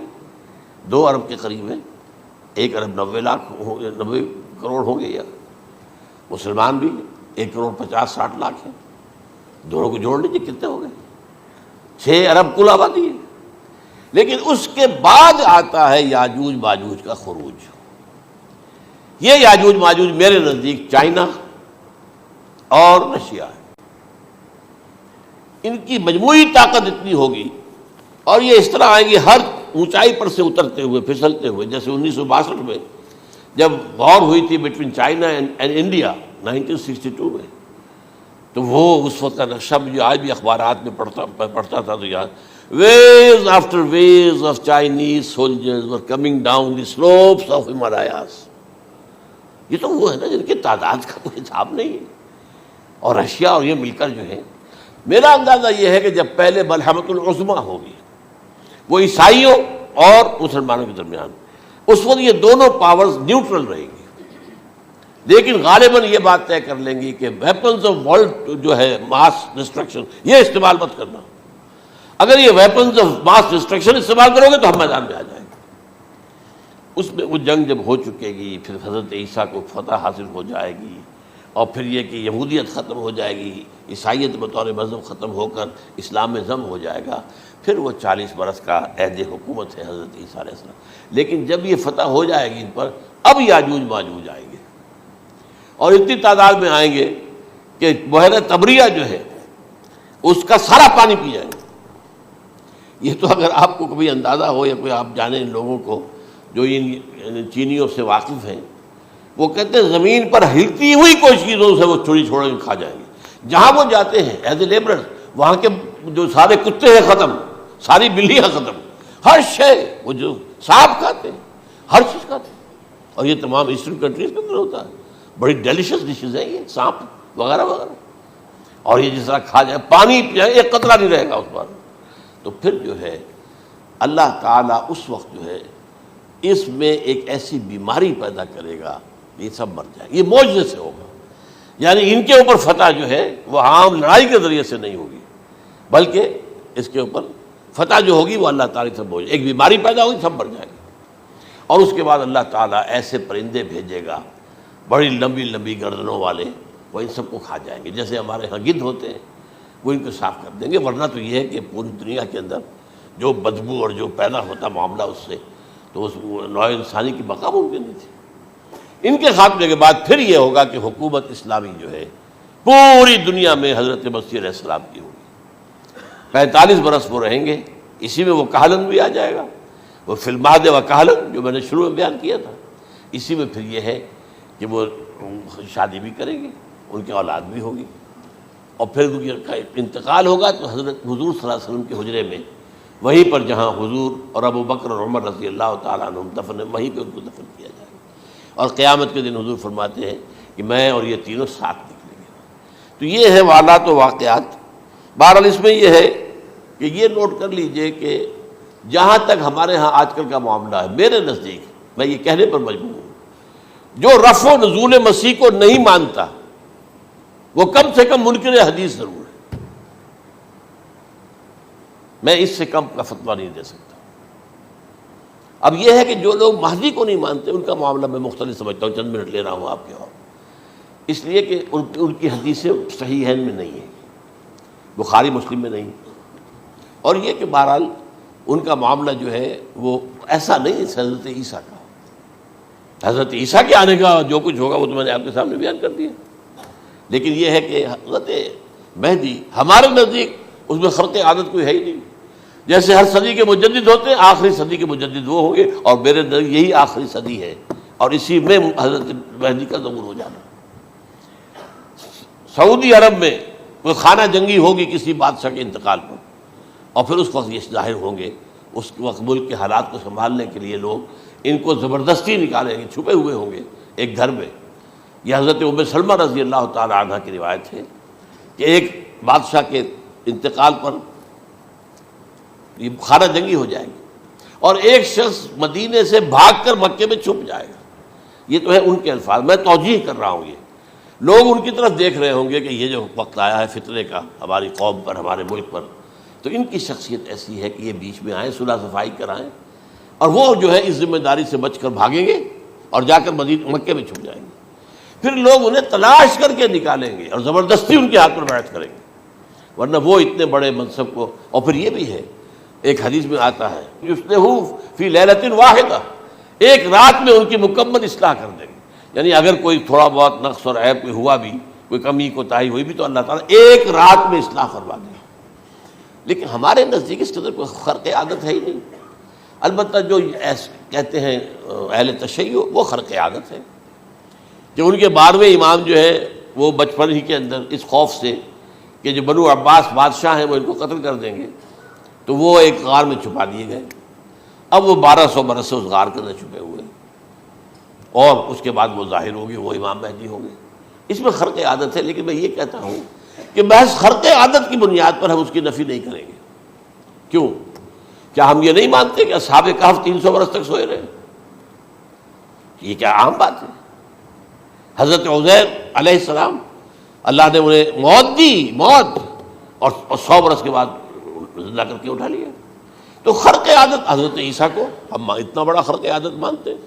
2 ارب کے قریب ہیں، 1 ارب 90 کروڑ ہوں گے، یا مسلمان بھی 1 کروڑ 50-60 لاکھ ہیں. دونوں کو جوڑ لیجیے کتنے ہو گئے؟ 6 ارب کل آبادی ہے. لیکن اس کے بعد آتا ہے یاجوج ماجوج کا خروج. یہ یاجوج ماجوج میرے نزدیک چائنا اور رشیا ہے. ان کی مجموعی طاقت اتنی ہوگی اور یہ اس طرح آئیں گے ہر اونچائی پر سے اترتے ہوئے، پھسلتے ہوئے. جیسے 1962 میں جب وار ہوئی تھی بٹوین چائنا اینڈ انڈیا 1962 میں، تو وہ اس وقت کا نقشہ مجھے آج بھی اخبارات میں پڑھتا تھا تو یاد، waves after waves of Chinese soldiers were coming down the slopes of Himalayas. یہ تو وہ ہے نا جن کی تعداد کا کوئی حساب نہیں ہے. اور رشیا اور یہ مل کر جو ہے، میرا اندازہ یہ ہے کہ جب پہلے ملحمۃ العظمیٰ ہوگی وہ عیسائیوں اور مسلمانوں کے درمیان، اس وقت یہ دونوں پاورز نیوٹرل رہیں گی. لیکن غالباً یہ بات طے کر لیں گی کہ ویپنز آف ورلڈ جو ہے ماس ڈسٹرکشن، یہ استعمال مت کرنا. اگر یہ ویپنز آف ماس ڈسٹرکشن استعمال کرو گے تو ہم میدان میں آ جائیں گے. اس میں وہ جنگ جب ہو چکے گی، پھر حضرت عیسیٰ کو فتح حاصل ہو جائے گی، اور پھر یہ کہ یہودیت ختم ہو جائے گی، عیسائیت بطور مذہب ختم ہو کر اسلام میں ضم ہو جائے گا. پھر وہ 40 برس کا عہد حکومت ہے حضرت عیسیٰ علیہ السلام. لیکن جب یہ فتح ہو جائے گی ان پر، اب یاجوج ماجوج آئیں گے اور اتنی تعداد میں آئیں گے کہ بحیرہ طبریہ جو ہے اس کا سارا پانی پی جائیں گے. یہ تو اگر آپ کو کبھی اندازہ ہو یا کوئی آپ جانیں ان لوگوں کو جو ان چینیوں سے واقف ہیں، وہ کہتے ہیں زمین پر ہلتی ہوئی کوئی چیزوں سے وہ چھوڑ کے کھا جائیں گے. جہاں وہ جاتے ہیں ایز اے لیبرر، وہاں کے جو سارے کتے ہیں ختم، ساری بلیاں ختم، ہر شے، وہ جو سانپ کھاتے ہیں، ہر چیز کھاتے ہیں. اور یہ تمام ایسٹرن کنٹریز کے اندر ہوتا ہے. بڑی ڈیلیشس ڈشز ہیں یہ سانپ وغیرہ وغیرہ. اور یہ جس طرح کھا جائے، پانی پیا ایک قطرہ نہیں رہے گا اس پر. تو پھر جو ہے اللہ تعالیٰ اس وقت جو ہے اس میں ایک ایسی بیماری پیدا کرے گا، یہ سب مر جائیں گے. یہ معجزے سے ہوگا. یعنی ان کے اوپر فتح جو ہے وہ عام لڑائی کے ذریعے سے نہیں ہوگی، بلکہ اس کے اوپر فتح جو ہوگی وہ اللہ تعالیٰ سے بوجھ، ایک بیماری پیدا ہوگی، سب مر جائے گا. اور اس کے بعد اللہ تعالیٰ ایسے پرندے بھیجے گا بڑی لمبی لمبی گردنوں والے، وہ ان سب کو کھا جائیں گے. جیسے ہمارے ہاں گدھ ہوتے ہیں، وہ ان کو صاف کر دیں گے. ورنہ تو یہ ہے کہ پوری دنیا کے اندر جو بدبو اور جو پیدا ہوتا معاملہ اس سے، تو اس نوع انسانی کی بقا ممکن نہیں تھی. ان کے خاتمے کے بعد پھر یہ ہوگا کہ حکومت اسلامی جو ہے پوری دنیا میں حضرت مسیح علیہ السلام کی ہوگی. 45 برس وہ رہیں گے. اسی میں وہ کہلن بھی آ جائے گا، وہ فی المہد و کہلن جو میں نے شروع میں بیان کیا تھا. اسی میں پھر یہ ہے کہ وہ شادی بھی کریں گے، ان کی اولاد بھی ہوگی. اور پھر ان کا انتقال ہوگا تو حضرت حضور صلی اللہ علیہ وسلم کے حجرے میں، وہیں پر جہاں حضور اور ابو بکر اور عمر رضی اللہ تعالیٰ عنہم دفن، وہیں پہ ان کو دفن کیا جائے گا. اور قیامت کے دن حضور فرماتے ہیں کہ میں اور یہ تینوں ساتھ نکلیں گے. تو یہ ہے والات و واقعات. بہرحال اس میں یہ ہے کہ یہ نوٹ کر لیجئے کہ جہاں تک ہمارے ہاں آج کل کا معاملہ ہے، میرے نزدیک میں یہ کہنے پر مجبور ہوں، جو رفع و نزول مسیح کو نہیں مانتا وہ کم سے کم منکر حدیث ضرور ہے. میں اس سے کم کا فتویٰ نہیں دے سکتا. اب یہ ہے کہ جو لوگ مہدی کو نہیں مانتے ان کا معاملہ میں مختلف سمجھتا ہوں. چند منٹ لے رہا ہوں آپ کے، اور اس لیے کہ ان کی حدیثیں صحیحین میں نہیں ہیں، بخاری مسلم میں نہیں. اور یہ کہ بہرحال ان کا معاملہ جو ہے وہ ایسا نہیں ہے حضرت عیسیٰ کا. حضرت عیسیٰ کے آنے کا جو کچھ ہوگا وہ تو میں نے آپ کے سامنے بیان کر دیا. لیکن یہ ہے کہ حضرت مہدی ہمارے نزدیک اس میں خرق عادت کوئی ہے ہی نہیں. جیسے ہر صدی کے مجدد ہوتے ہیں، آخری صدی کے مجدد وہ ہوں گے، اور میرے نزدیک یہی آخری صدی ہے، اور اسی میں حضرت مہدی کا ظہور ہو جانا. سعودی عرب میں کوئی خانہ جنگی ہوگی کسی بادشاہ کے انتقال پر، اور پھر اس وقت یہ ظاہر ہوں گے، اس وقت ملک کے حالات کو سنبھالنے کے لیے لوگ ان کو زبردستی نکالیں گے، چھپے ہوئے ہوں گے ایک گھر میں. یہ حضرت ام سلمہ رضی اللہ تعالی عنہ کی روایت ہے کہ ایک بادشاہ کے انتقال پر یہ خانہ جنگی ہو جائے گی، اور ایک شخص مدینے سے بھاگ کر مکے میں چھپ جائے گا. یہ تو ہے ان کے الفاظ، میں توجیہ کر رہا ہوں. یہ لوگ ان کی طرف دیکھ رہے ہوں گے کہ یہ جو وقت آیا ہے فتنے کا ہماری قوم پر، ہمارے ملک پر، تو ان کی شخصیت ایسی ہے کہ یہ بیچ میں آئیں، صلح صفائی کرائیں، اور وہ جو ہے اس ذمہ داری سے بچ کر بھاگیں گے اور جا کر مکے میں چھپ جائیں گے. پھر لوگ انہیں تلاش کر کے نکالیں گے اور زبردستی ان کے ہاتھ پر بیعت کریں گے، ورنہ وہ اتنے بڑے منصب کو. اور پھر یہ بھی ہے، ایک حدیث میں آتا ہے یصلحو فی لیلۃ واحدہ، ایک رات میں ان کی مکمل اصلاح کر دیں گے. یعنی اگر کوئی تھوڑا بہت نقص اور عیب کوئی ہوا بھی، کوئی کمی کوتاہی ہوئی بھی، تو اللہ تعالیٰ ایک رات میں اصلاح کروا دیں. لیکن ہمارے نزدیک اس قدر کوئی خرق عادت ہے ہی نہیں. البتہ جو کہتے ہیں اہل تشیع، وہ خرق عادت ہے کہ ان کے 12ویں امام جو ہے وہ بچپن ہی کے اندر اس خوف سے کہ جو بنو عباس بادشاہ ہیں وہ ان کو قتل کر دیں گے، تو وہ ایک غار میں چھپا دیے گئے. اب وہ 1200 برس سے اس غار کے اندر چھپے ہوئے، اور اس کے بعد وہ ظاہر ہوگی، وہ امام مہدی ہوں گے. اس میں خرق عادت ہے، لیکن میں یہ کہتا ہوں کہ محض خرق عادت کی بنیاد پر ہم اس کی نفی نہیں کریں گے. کیوں؟ کیا ہم یہ نہیں مانتے کہ اصحاب کہف 300 برس تک سوئے رہے؟ یہ کیا عام بات ہے؟ حضرت عزیر علیہ السلام، اللہ نے انہیں موت دی، موت، اور 100 برس کے بعد زندہ کر کے اٹھا لیا. تو خرق عادت حضرت عیسیٰ کو ہم اتنا بڑا خرق عادت مانتے ہیں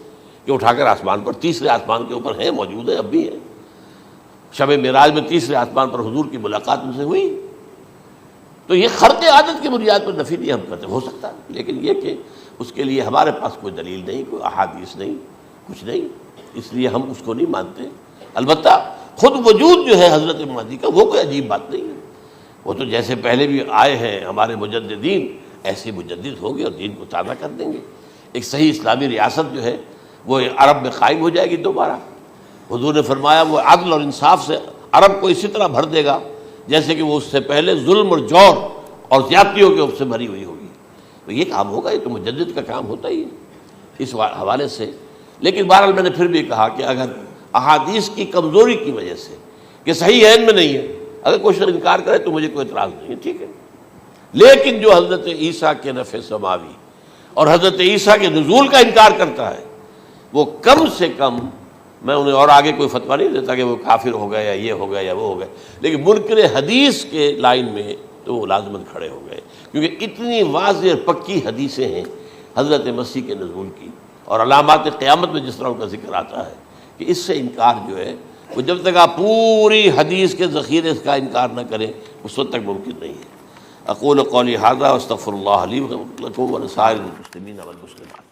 کہ اٹھا کر آسمان پر، تیسرے آسمان کے اوپر ہیں، موجود ہیں، اب بھی ہیں. شب معراج میں تیسرے آسمان پر حضور کی ملاقات ان سے ہوئی. تو یہ خرق عادت کی بنیاد پر نفی نہیں ہم کرتے. ہو سکتا ہے، لیکن یہ کہ اس کے لیے ہمارے پاس کوئی دلیل نہیں، کوئی احادیث نہیں، کچھ نہیں، اس لیے ہم اس کو نہیں مانتے. البتہ خود وجود جو ہے حضرت مہدی کا، وہ کوئی عجیب بات نہیں ہے. وہ تو جیسے پہلے بھی آئے ہیں ہمارے مجددین، ایسے مجدد ہوں گے اور دین کو تازہ کر دیں گے. ایک صحیح اسلامی ریاست جو ہے وہ عرب میں قائم ہو جائے گی دوبارہ. حضور نے فرمایا وہ عدل اور انصاف سے عرب کو اسی طرح بھر دے گا جیسے کہ وہ اس سے پہلے ظلم اور جور اور زیادتیوں کے سے بھری ہوئی ہوگی. تو یہ کام ہوگا، یہ تو مجدد کا کام ہوتا ہی ہے اس حوالے سے. لیکن بہرحال میں نے پھر بھی کہا کہ اگر احادیث کی کمزوری کی وجہ سے کہ صحیح عین میں نہیں ہے، اگر کوئی شخص انکار کرے تو مجھے کوئی اعتراض نہیں ہے، ٹھیک ہے. لیکن جو حضرت عیسیٰ کے نفع سماوی اور حضرت عیسیٰ کے نزول کا انکار کرتا ہے، وہ کم سے کم، میں انہیں اور آگے کوئی فتویٰ نہیں دیتا کہ وہ کافر ہو گئے یا یہ ہو گئے یا وہ ہو گئے، لیکن منکر حدیث کے لائن میں تو وہ لازماً کھڑے ہو گئے، کیونکہ اتنی واضح اور پکی حدیثیں ہیں حضرت مسیح کے نزول کی، اور علامات قیامت میں جس طرح ان کا ذکر آتا ہے کہ اس سے انکار جو ہے وہ جب تک آپ پوری حدیث کے ذخیرے کا انکار نہ کریں اس وقت تک ممکن نہیں ہے. اقول قولی ھذا واستغفر اللہ لی ولکم ولسائر المسلمین والمسلمات.